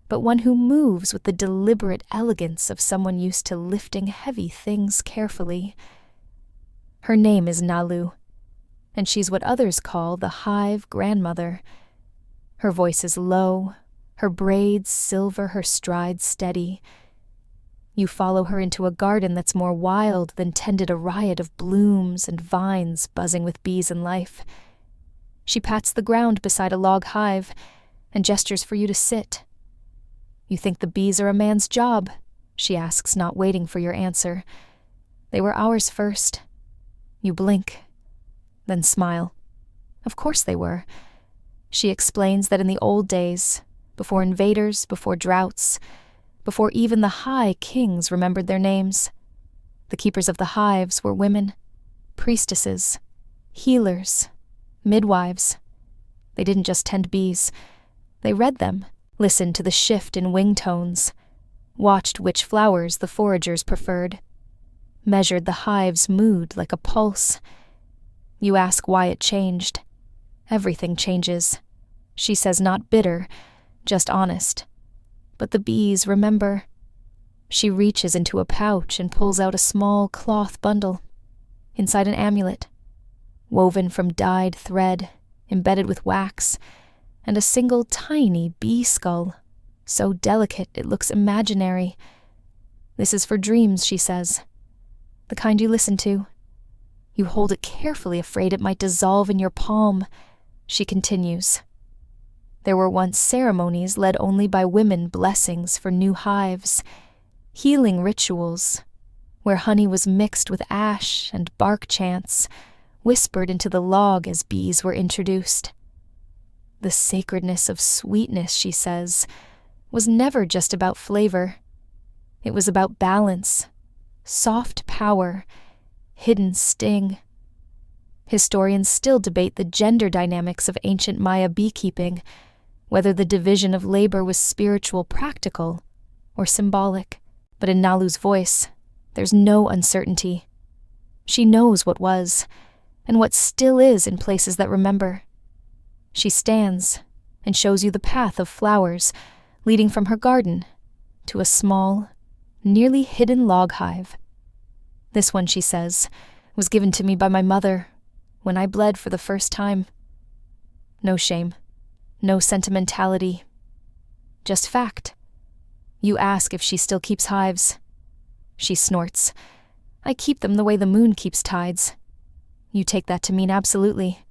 but one who moves with the deliberate elegance of someone used to lifting heavy things carefully. Her name is Nalu, and she's what others call the hive grandmother. Her voice is low, her braids silver, her strides steady. You follow her into a garden that's more wild than tended a riot of blooms and vines buzzing with bees and life. She pats the ground beside a log hive and gestures for you to sit. "You think the bees are a man's job?" she asks, not waiting for your answer. "They were ours first." You blink, then smile. Of course they were. She explains that in the old days, before invaders, before droughts, before even the high kings remembered their names, the keepers of the hives were women, priestesses, healers, midwives. They didn't just tend bees. They read them, listened to the shift in wing tones, watched which flowers the foragers preferred, measured the hive's mood like a pulse. You ask why it changed. Everything changes. She says not bitter, just honest. But the bees remember. She reaches into a pouch and pulls out a small cloth bundle. Inside an amulet, woven from dyed thread, embedded with wax, and a single tiny bee skull, so delicate it looks imaginary. "This is for dreams," she says. "The kind you listen to." You hold it carefully, afraid it might dissolve in your palm. She continues. "There were once ceremonies led only by women, blessings for new hives, healing rituals, where honey was mixed with ash and bark chants, whispered into the log as bees were introduced. The sacredness of sweetness, she says, was never just about flavor. It was about balance, soft power, hidden sting. Historians still debate the gender dynamics of ancient Maya beekeeping, whether the division of labor was spiritual, practical, or symbolic. But in Nalu's voice, there's no uncertainty. She knows what was, and what still is in places that remember. She stands and shows you the path of flowers leading from her garden to a small, nearly hidden log hive. This one, she says, was given to me by my mother when I bled for the first time. No shame, no sentimentality, just fact. You ask if she still keeps hives. She snorts. I keep them the way the moon keeps tides. You take that to mean absolutely.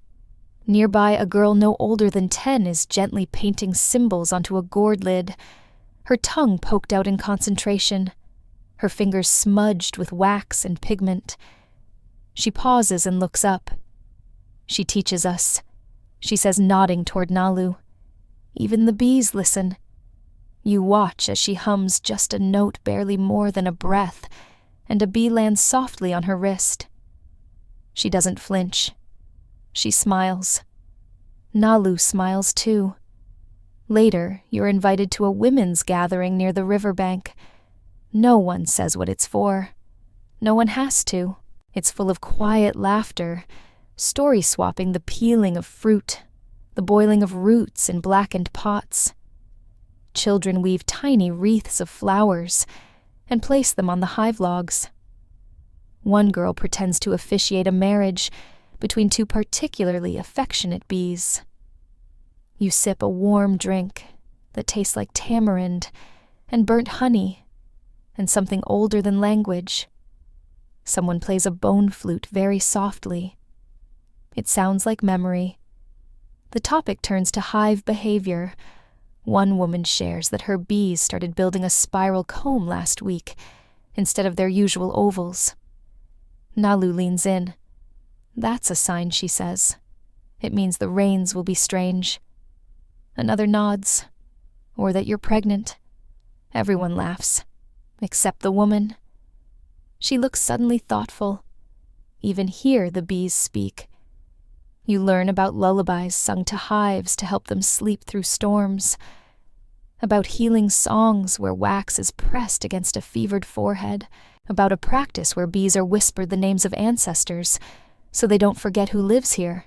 Nearby, a girl no older than 10 is gently painting symbols onto a gourd lid, her tongue poked out in concentration, her fingers smudged with wax and pigment. She pauses and looks up. She teaches us, she says, nodding toward Nalu. Even the bees listen. You watch as she hums just a note barely more than a breath, and a bee lands softly on her wrist. She doesn't flinch. She smiles. Nalu smiles too. Later, you're invited to a women's gathering near the riverbank. No one says what it's for. No one has to. It's full of quiet laughter, story-swapping the peeling of fruit, the boiling of roots in blackened pots. Children weave tiny wreaths of flowers and place them on the hive logs. One girl pretends to officiate a marriage between two particularly affectionate bees. You sip a warm drink that tastes like tamarind and burnt honey and something older than language. Someone plays a bone flute very softly. It sounds like memory. The topic turns to hive behavior. One woman shares that her bees started building a spiral comb last week instead of their usual ovals. Nalu leans in. That's a sign, she says. It means the rains will be strange. Another nods. Or that you're pregnant. Everyone laughs, except the woman. She looks suddenly thoughtful. Even here the bees speak. You learn about lullabies sung to hives to help them sleep through storms, about healing songs where wax is pressed against a fevered forehead, about a practice where bees are whispered the names of ancestors so they don't forget who lives here.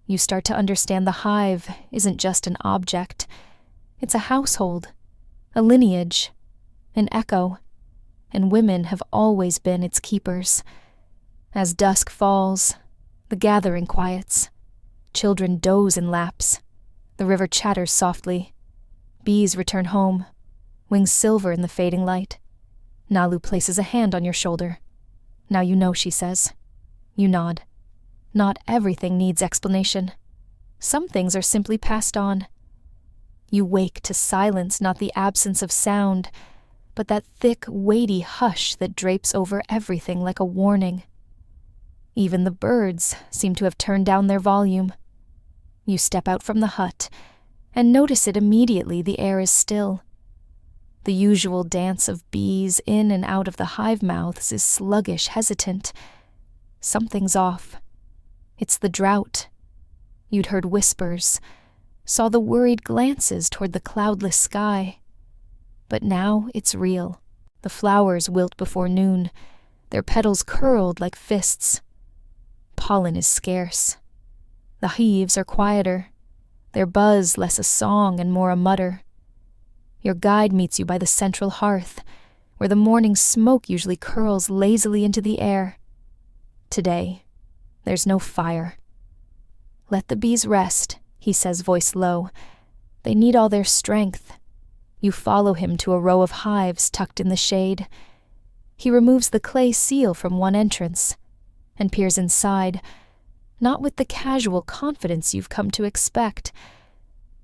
You start to understand the hive isn't just an object. It's a household, a lineage, an echo, and women have always been its keepers. As dusk falls, the gathering quiets. Children doze in laps. The river chatters softly. Bees return home, wings silver in the fading light. Nalu places a hand on your shoulder. Now you know, she says. You nod. Not everything needs explanation. Some things are simply passed on. You wake to silence, not the absence of sound, but that thick, weighty hush that drapes over everything like a warning. Even the birds seem to have turned down their volume. You step out from the hut and notice it immediately. The air is still. The usual dance of bees in and out of the hive mouths is sluggish, hesitant. Something's off. It's the drought. You'd heard whispers, saw the worried glances toward the cloudless sky. But now it's real. The flowers wilt before noon, their petals curled like fists. Pollen is scarce. The hives are quieter, their buzz less a song and more a mutter. Your guide meets you by the central hearth, where the morning smoke usually curls lazily into the air. Today, there's no fire. Let the bees rest, he says, voice low. They need all their strength. You follow him to a row of hives tucked in the shade. He removes the clay seal from one entrance and peers inside, not with the casual confidence you've come to expect,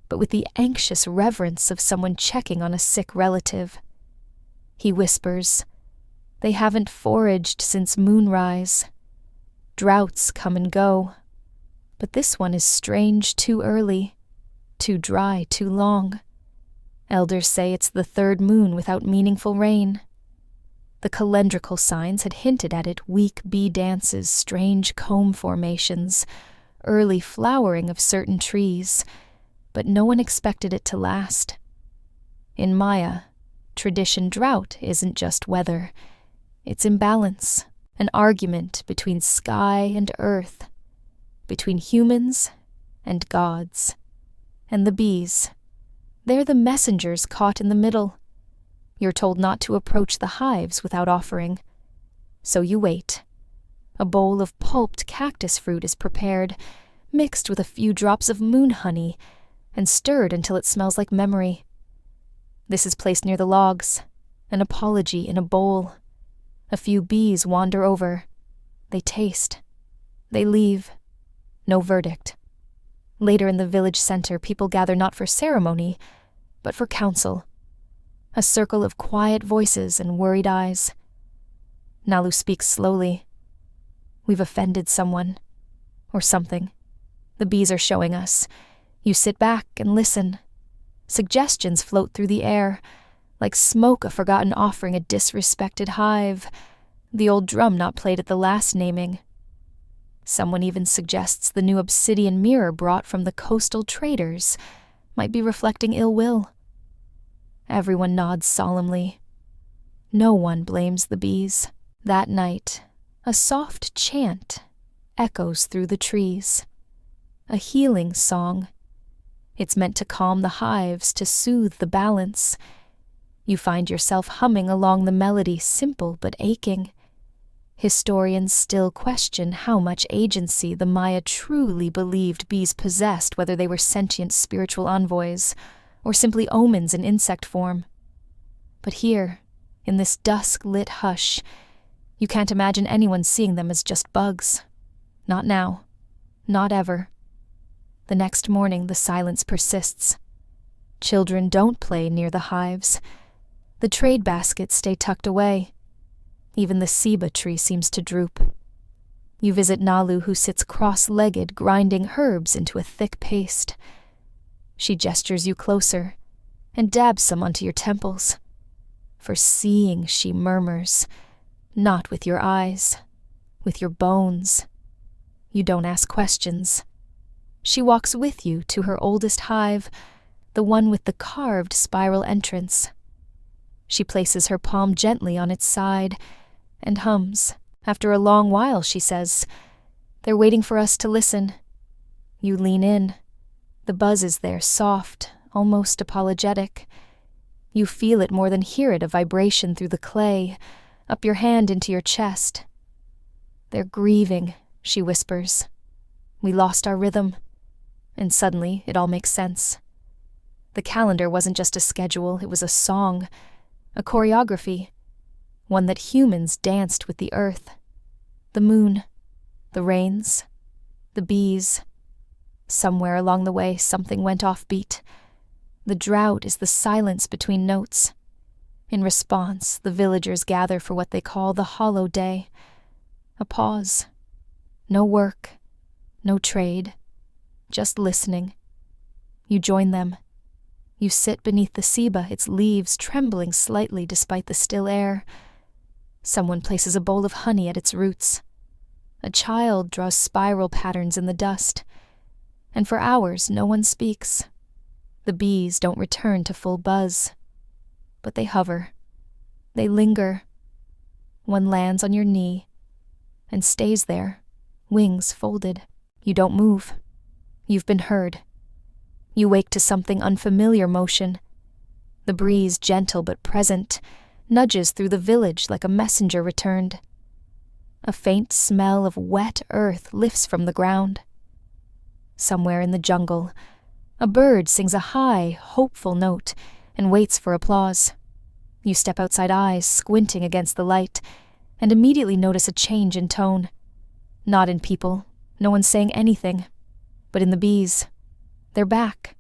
but with the anxious reverence of someone checking on a sick relative. He whispers, "They haven't foraged since moonrise. Droughts come and go, but this one is strange too early. Too dry, too long. Elders say it's the third moon without meaningful rain. The calendrical signs had hinted at it: weak bee dances, strange comb formations, early flowering of certain trees, but no one expected it to last. In Maya, tradition drought isn't just weather. It's imbalance, an argument between sky and earth, between humans and gods. And the bees, they're the messengers caught in the middle. You're told not to approach the hives without offering. So you wait. A bowl of pulped cactus fruit is prepared, mixed with a few drops of moon honey, and stirred until it smells like memory. This is placed near the logs, an apology in a bowl. A few bees wander over. They taste. They leave. No verdict. Later in the village center, people gather not for ceremony, but for counsel. A circle of quiet voices and worried eyes. Nalu speaks slowly. We've offended someone. Or something. The bees are showing us. You sit back and listen. Suggestions float through the air, like smoke a forgotten offering a disrespected hive, the old drum not played at the last naming. Someone even suggests the new obsidian mirror brought from the coastal traders might be reflecting ill will. Everyone nods solemnly. No one blames the bees. That night, a soft chant echoes through the trees. A healing song. It's meant to calm the hives, to soothe the balance. You find yourself humming along the melody, simple but aching. Historians still question how much agency the Maya truly believed bees possessed, whether they were sentient spiritual envoys or simply omens in insect form. But here, in this dusk-lit hush, you can't imagine anyone seeing them as just bugs. Not now. Not ever. The next morning, the silence persists. Children don't play near the hives. The trade baskets stay tucked away. Even the ceiba tree seems to droop. You visit Nalu, who sits cross-legged, grinding herbs into a thick paste. She gestures you closer and dabs some onto your temples. For seeing, she murmurs, not with your eyes, with your bones. You don't ask questions. She walks with you to her oldest hive, the one with the carved spiral entrance. She places her palm gently on its side and hums. After a long while, she says, "They're waiting for us to listen." You lean in. The buzz is there, soft, almost apologetic. You feel it more than hear it, a vibration through the clay, up your hand into your chest. "They're grieving," she whispers. "We lost our rhythm." And suddenly, it all makes sense. The calendar wasn't just a schedule, it was a song, a choreography, one that humans danced with the earth, the moon, the rains, the bees. Somewhere along the way, something went offbeat. The drought is the silence between notes. In response, the villagers gather for what they call the hollow day. A pause. No work, no trade, just listening. You join them. You sit beneath the ceiba, its leaves trembling slightly despite the still air. Someone places a bowl of honey at its roots. A child draws spiral patterns in the dust. And for hours, no one speaks. The bees don't return to full buzz. But they hover. They linger. One lands on your knee and stays there, wings folded. You don't move. You've been heard. You wake to something unfamiliar motion. The breeze, gentle but present, nudges through the village like a messenger returned. A faint smell of wet earth lifts from the ground. Somewhere in the jungle, a bird sings a high, hopeful note and waits for applause. You step outside, eyes squinting against the light, and immediately notice a change in tone. Not in people, no one's saying anything, but in the bees. They're back.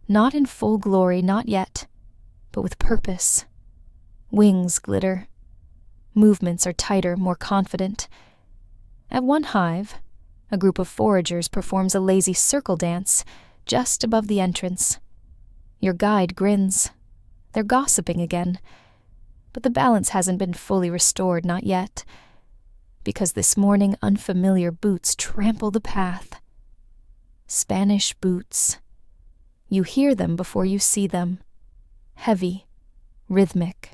Not in full glory, not yet, but with purpose. Wings glitter. Movements are tighter, more confident. At one hive, a group of foragers performs a lazy circle dance, just above the entrance. Your guide grins. They're gossiping again. But the balance hasn't been fully restored, not yet. Because this morning unfamiliar boots trample the path. Spanish boots. You hear them before you see them. Heavy, rhythmic,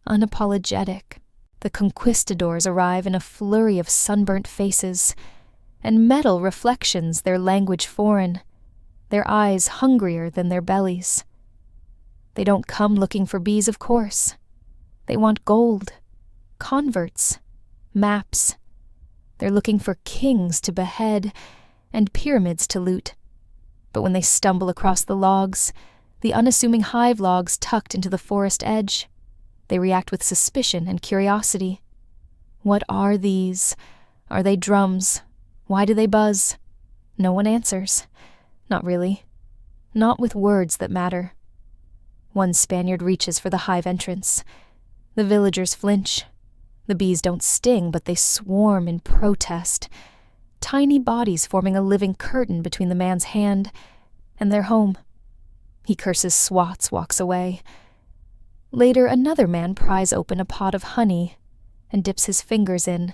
unapologetic. The conquistadors arrive in a flurry of sunburnt faces, and metal reflections, their language foreign, their eyes hungrier than their bellies. They don't come looking for bees, of course. They want gold, converts, maps. They're looking for kings to behead and pyramids to loot. But when they stumble across the logs, the unassuming hive logs tucked into the forest edge, they react with suspicion and curiosity. What are these? Are they drums? Why do they buzz? No one answers. Not really. Not with words that matter. One Spaniard reaches for the hive entrance. The villagers flinch. The bees don't sting, but they swarm in protest. Tiny bodies forming a living curtain between the man's hand and their home. He curses swats, walks away. Later, another man pries open a pot of honey and dips his fingers in.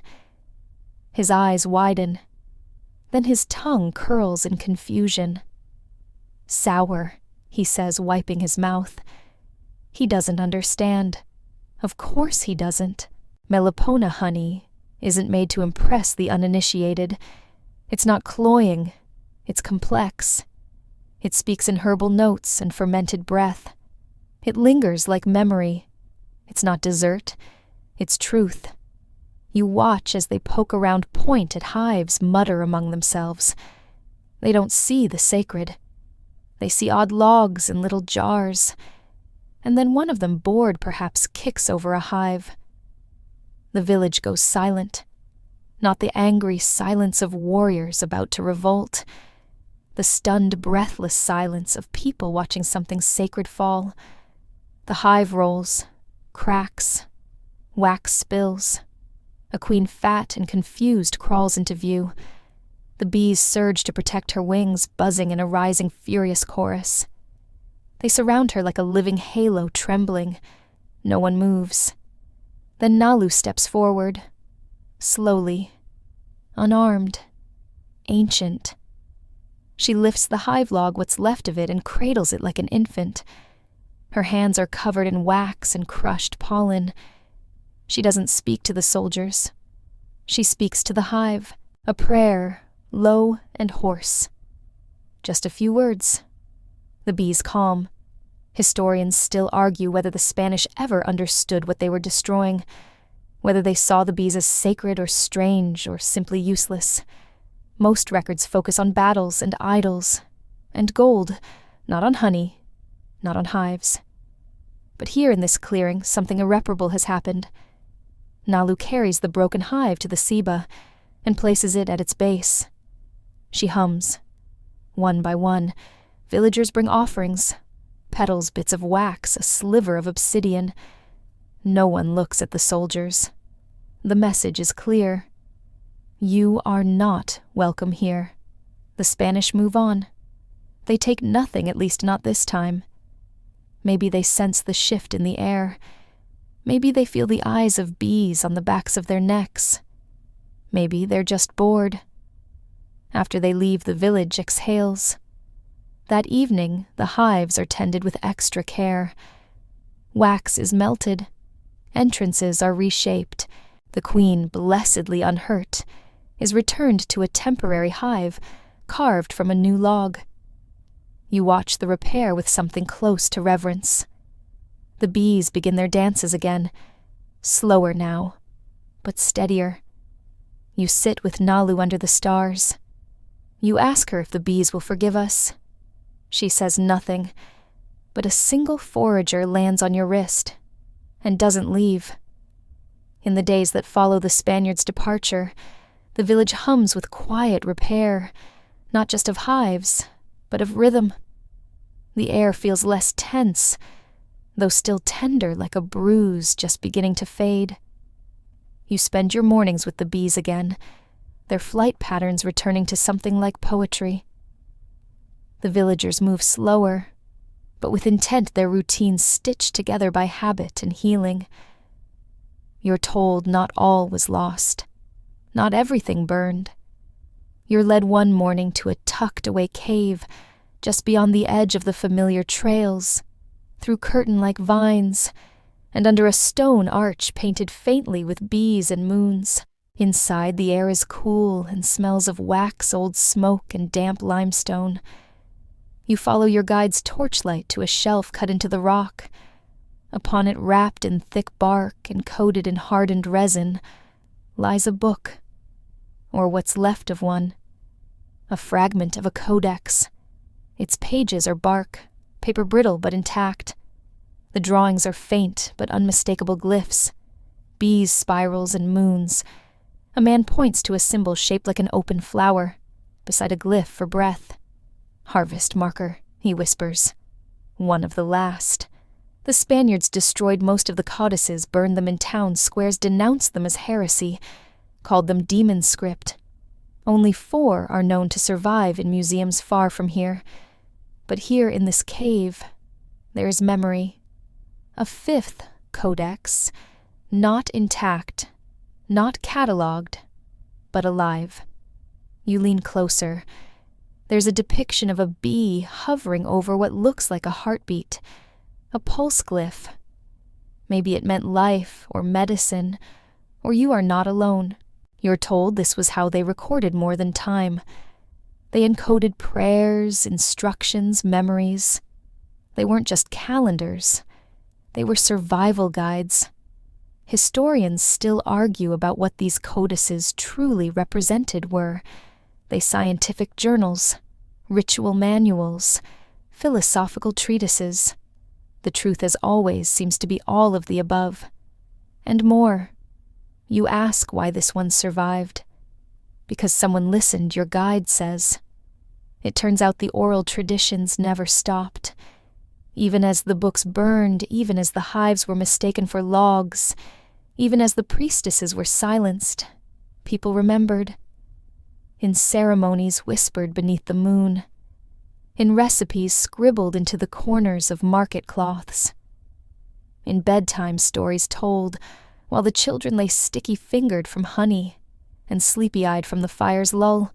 His eyes widen. Then his tongue curls in confusion. Sour, he says, wiping his mouth. He doesn't understand. Of course he doesn't. Melipona honey isn't made to impress the uninitiated. It's not cloying. It's complex. It speaks in herbal notes and fermented breath. It lingers like memory. It's not dessert. It's truth. You watch as they poke around point at hives, mutter among themselves. They don't see the sacred. They see odd logs in little jars. And then one of them, bored perhaps, kicks over a hive. The village goes silent. Not the angry silence of warriors about to revolt. The stunned, breathless silence of people watching something sacred fall. The hive rolls, cracks, wax spills. A queen fat and confused crawls into view. The bees surge to protect her wings, buzzing in a rising, furious chorus. They surround her like a living halo, trembling. No one moves. Then Nalu steps forward, slowly, unarmed, ancient. She lifts the hive log, what's left of it, and cradles it like an infant. Her hands are covered in wax and crushed pollen. She doesn't speak to the soldiers. She speaks to the hive, a prayer, low and hoarse. Just a few words. The bees calm. Historians still argue whether the Spanish ever understood what they were destroying, whether they saw the bees as sacred or strange or simply useless. Most records focus on battles and idols, and gold, not on honey, not on hives. But here in this clearing, something irreparable has happened. Nalu carries the broken hive to the Seba and places it at its base. She hums. One by one, villagers bring offerings, petals, bits of wax, a sliver of obsidian. No one looks at the soldiers. The message is clear. You are not welcome here. The Spanish move on. They take nothing, at least not this time. Maybe they sense the shift in the air. Maybe they feel the eyes of bees on the backs of their necks. Maybe they're just bored. After they leave, the village exhales. That evening, the hives are tended with extra care. Wax is melted. Entrances are reshaped. The queen, blessedly unhurt, is returned to a temporary hive carved from a new log. You watch the repair with something close to reverence. The bees begin their dances again, slower now, but steadier. You sit with Nalu under the stars. You ask her if the bees will forgive us. She says nothing, but a single forager lands on your wrist and doesn't leave. In the days that follow the Spaniards' departure, the village hums with quiet repair, not just of hives, but of rhythm. The air feels less tense, though still tender like a bruise just beginning to fade. You spend your mornings with the bees again, their flight patterns returning to something like poetry. The villagers move slower, but with intent, their routines stitched together by habit and healing. You're told not all was lost, not everything burned. You're led one morning to a tucked-away cave just beyond the edge of the familiar trails, through curtain-like vines, and under a stone arch painted faintly with bees and moons. Inside, the air is cool and smells of wax-old smoke and damp limestone. You follow your guide's torchlight to a shelf cut into the rock. Upon it, wrapped in thick bark and coated in hardened resin, lies a book, or what's left of one, a fragment of a codex. Its pages are bark, paper brittle but intact. The drawings are faint but unmistakable glyphs, bees, spirals, and moons. A man points to a symbol shaped like an open flower, beside a glyph for breath. "Harvest marker," he whispers. "One of the last. The Spaniards destroyed most of the codices, burned them in town squares, denounced them as heresy, called them demon script. Only 4 are known to survive in museums far from here. But here in this cave, there is memory. A 5th codex, not intact, not catalogued, but alive." You lean closer. There's a depiction of a bee hovering over what looks like a heartbeat, a pulse glyph. Maybe it meant life or medicine, or you are not alone. You're told this was how they recorded more than time. They encoded prayers, instructions, memories. They weren't just calendars. They were survival guides. Historians still argue about what these codices truly represented were. They scientific journals, ritual manuals, philosophical treatises. The truth, as always, seems to be all of the above. And more. You ask why this one survived. Because someone listened, your guide says. It turns out the oral traditions never stopped. Even as the books burned, even as the hives were mistaken for logs, even as the priestesses were silenced, people remembered. In ceremonies whispered beneath the moon, in recipes scribbled into the corners of market cloths, in bedtime stories told while the children lay sticky-fingered from honey and sleepy-eyed from the fire's lull.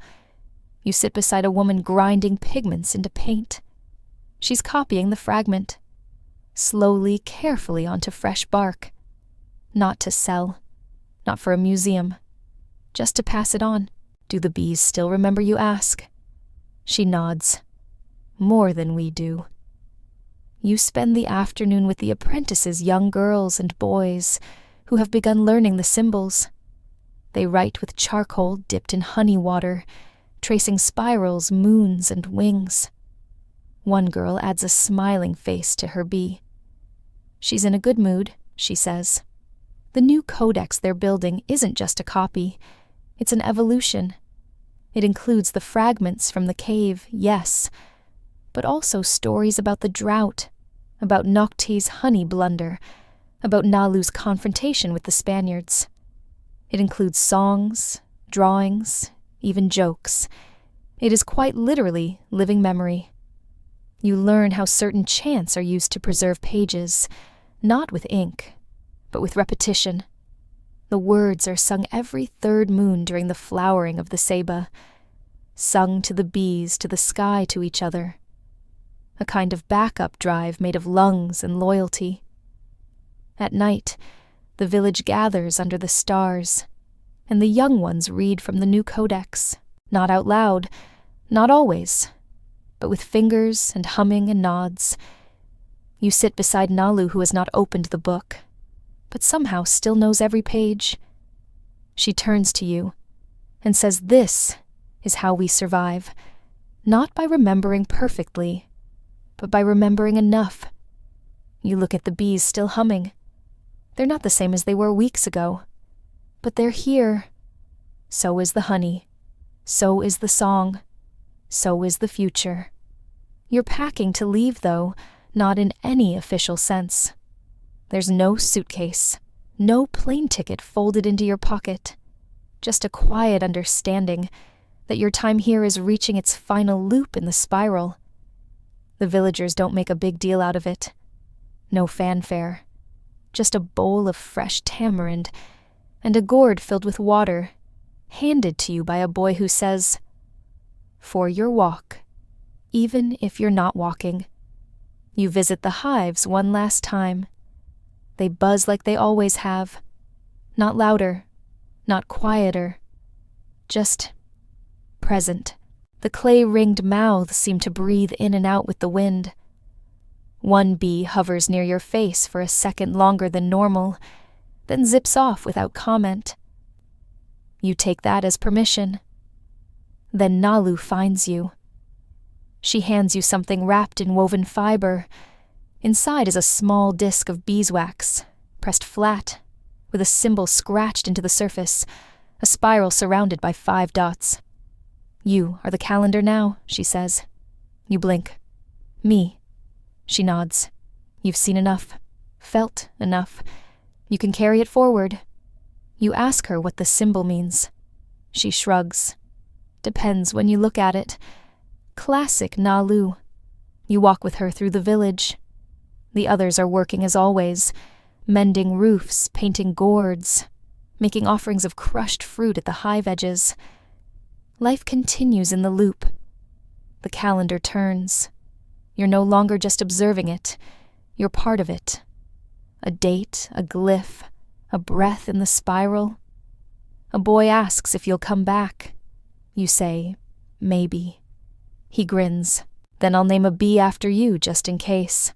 You sit beside a woman grinding pigments into paint. She's copying the fragment, slowly, carefully onto fresh bark. Not to sell, not for a museum, just to pass it on. Do the bees still remember, you ask? She nods. More than we do. You spend the afternoon with the apprentices, young girls and boys, who have begun learning the symbols. They write with charcoal dipped in honey water, tracing spirals, moons, and wings. One girl adds a smiling face to her bee. She's in a good mood, she says. The new codex they're building isn't just a copy. It's an evolution. It includes the fragments from the cave, yes, but also stories about the drought, about Nocte's honey blunder, about Nalu's confrontation with the Spaniards. It includes songs, drawings, even jokes. It is quite literally living memory. You learn how certain chants are used to preserve pages, not with ink, but with repetition. The words are sung every 3rd moon during the flowering of the ceiba, sung to the bees, to the sky, to each other. A kind of backup drive made of lungs and loyalty. At night, the village gathers under the stars, and the young ones read from the new codex, not out loud, not always, but with fingers and humming and nods. You sit beside Nalu, who has not opened the book, but somehow still knows every page. She turns to you and says, "This is how we survive, not by remembering perfectly, but by remembering enough." You look at the bees still humming. They're not the same as they were weeks ago, but they're here. So is the honey. So is the song. So is the future. You're packing to leave, though, not in any official sense. There's no suitcase, no plane ticket folded into your pocket, just a quiet understanding that your time here is reaching its final loop in the spiral, The villagers don't make a big deal out of it. No fanfare. Just a bowl of fresh tamarind and a gourd filled with water, handed to you by a boy who says, "For your walk, even if you're not walking." You visit the hives one last time. They buzz like they always have. Not louder, not quieter, just present. The clay-ringed mouths seem to breathe in and out with the wind. One bee hovers near your face for a second longer than normal, then zips off without comment. You take that as permission. Then Nalu finds you. She hands you something wrapped in woven fiber. Inside is a small disc of beeswax, pressed flat, with a symbol scratched into the surface, a spiral surrounded by 5 dots. "You are the calendar now," she says. You blink. "Me." She nods. "You've seen enough, felt enough. You can carry it forward." You ask her what the symbol means. She shrugs. "Depends when you look at it." Classic Nalu. You walk with her through the village. The others are working as always, mending roofs, painting gourds, making offerings of crushed fruit at the hive edges. Life continues in the loop. The calendar turns. You're no longer just observing it. You're part of it. A date, a glyph, a breath in the spiral. A boy asks if you'll come back. You say, "Maybe." He grins. "Then I'll name a bee after you just in case."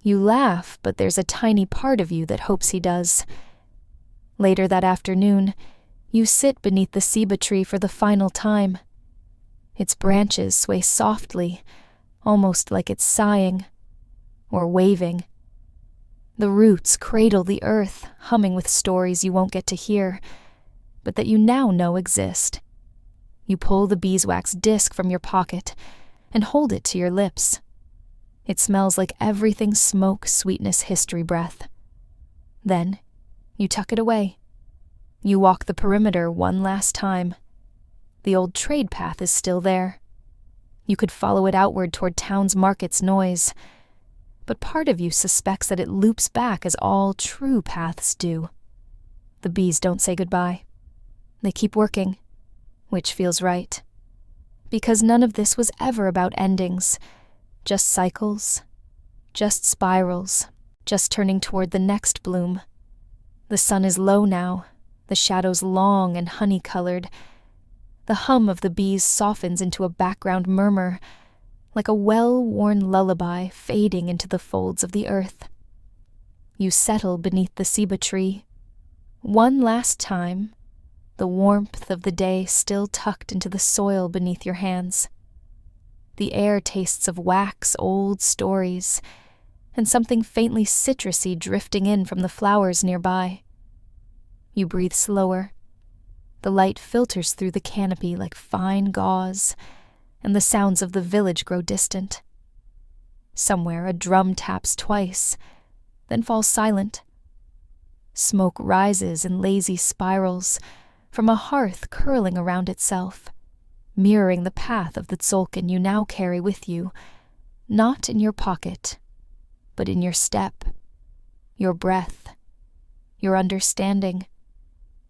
You laugh, but there's a tiny part of you that hopes he does. Later that afternoon, you sit beneath the ceiba tree for the final time. Its branches sway softly, almost like it's sighing, or waving. The roots cradle the earth, humming with stories you won't get to hear, but that you now know exist. You pull the beeswax disc from your pocket and hold it to your lips. It smells like everything smoke, sweetness, history breath. Then, you tuck it away. You walk the perimeter one last time. The old trade path is still there. You could follow it outward toward town's market's noise, but part of you suspects that it loops back as all true paths do. The bees don't say goodbye. They keep working, which feels right. Because none of this was ever about endings, just cycles, just spirals, just turning toward the next bloom. The sun is low now, the shadows long and honey-colored. The hum of the bees softens into a background murmur, like a well-worn lullaby fading into the folds of the earth. You settle beneath the ceiba tree. One last time, the warmth of the day still tucked into the soil beneath your hands. The air tastes of wax, old stories, and something faintly citrusy drifting in from the flowers nearby. You breathe slower. The light filters through the canopy like fine gauze, and the sounds of the village grow distant. Somewhere a drum taps twice, then falls silent. Smoke rises in lazy spirals from a hearth curling around itself, mirroring the path of the tzolk'in you now carry with you, not in your pocket, but in your step, your breath, your understanding.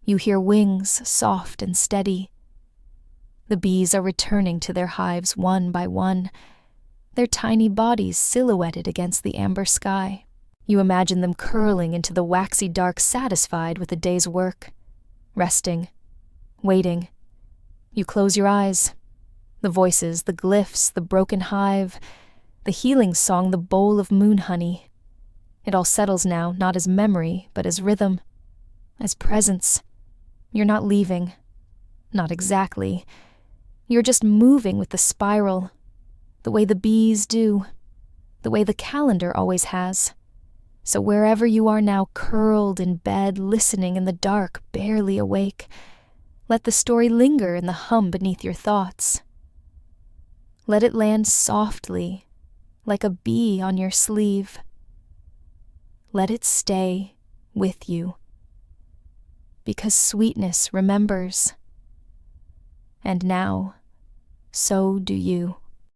You hear wings soft and steady. The bees are returning to their hives one by one, their tiny bodies silhouetted against the amber sky. You imagine them curling into the waxy dark, satisfied with the day's work, resting, waiting. You close your eyes. The voices, the glyphs, the broken hive, the healing song, the bowl of moon honey. It all settles now, not as memory, but as rhythm, as presence. You're not leaving. Not exactly. You're just moving with the spiral, the way the bees do, the way the calendar always has. So wherever you are now, curled in bed, listening in the dark, barely awake, let the story linger in the hum beneath your thoughts. Let it land softly, like a bee on your sleeve. Let it stay with you. Because sweetness remembers. And now, so do you.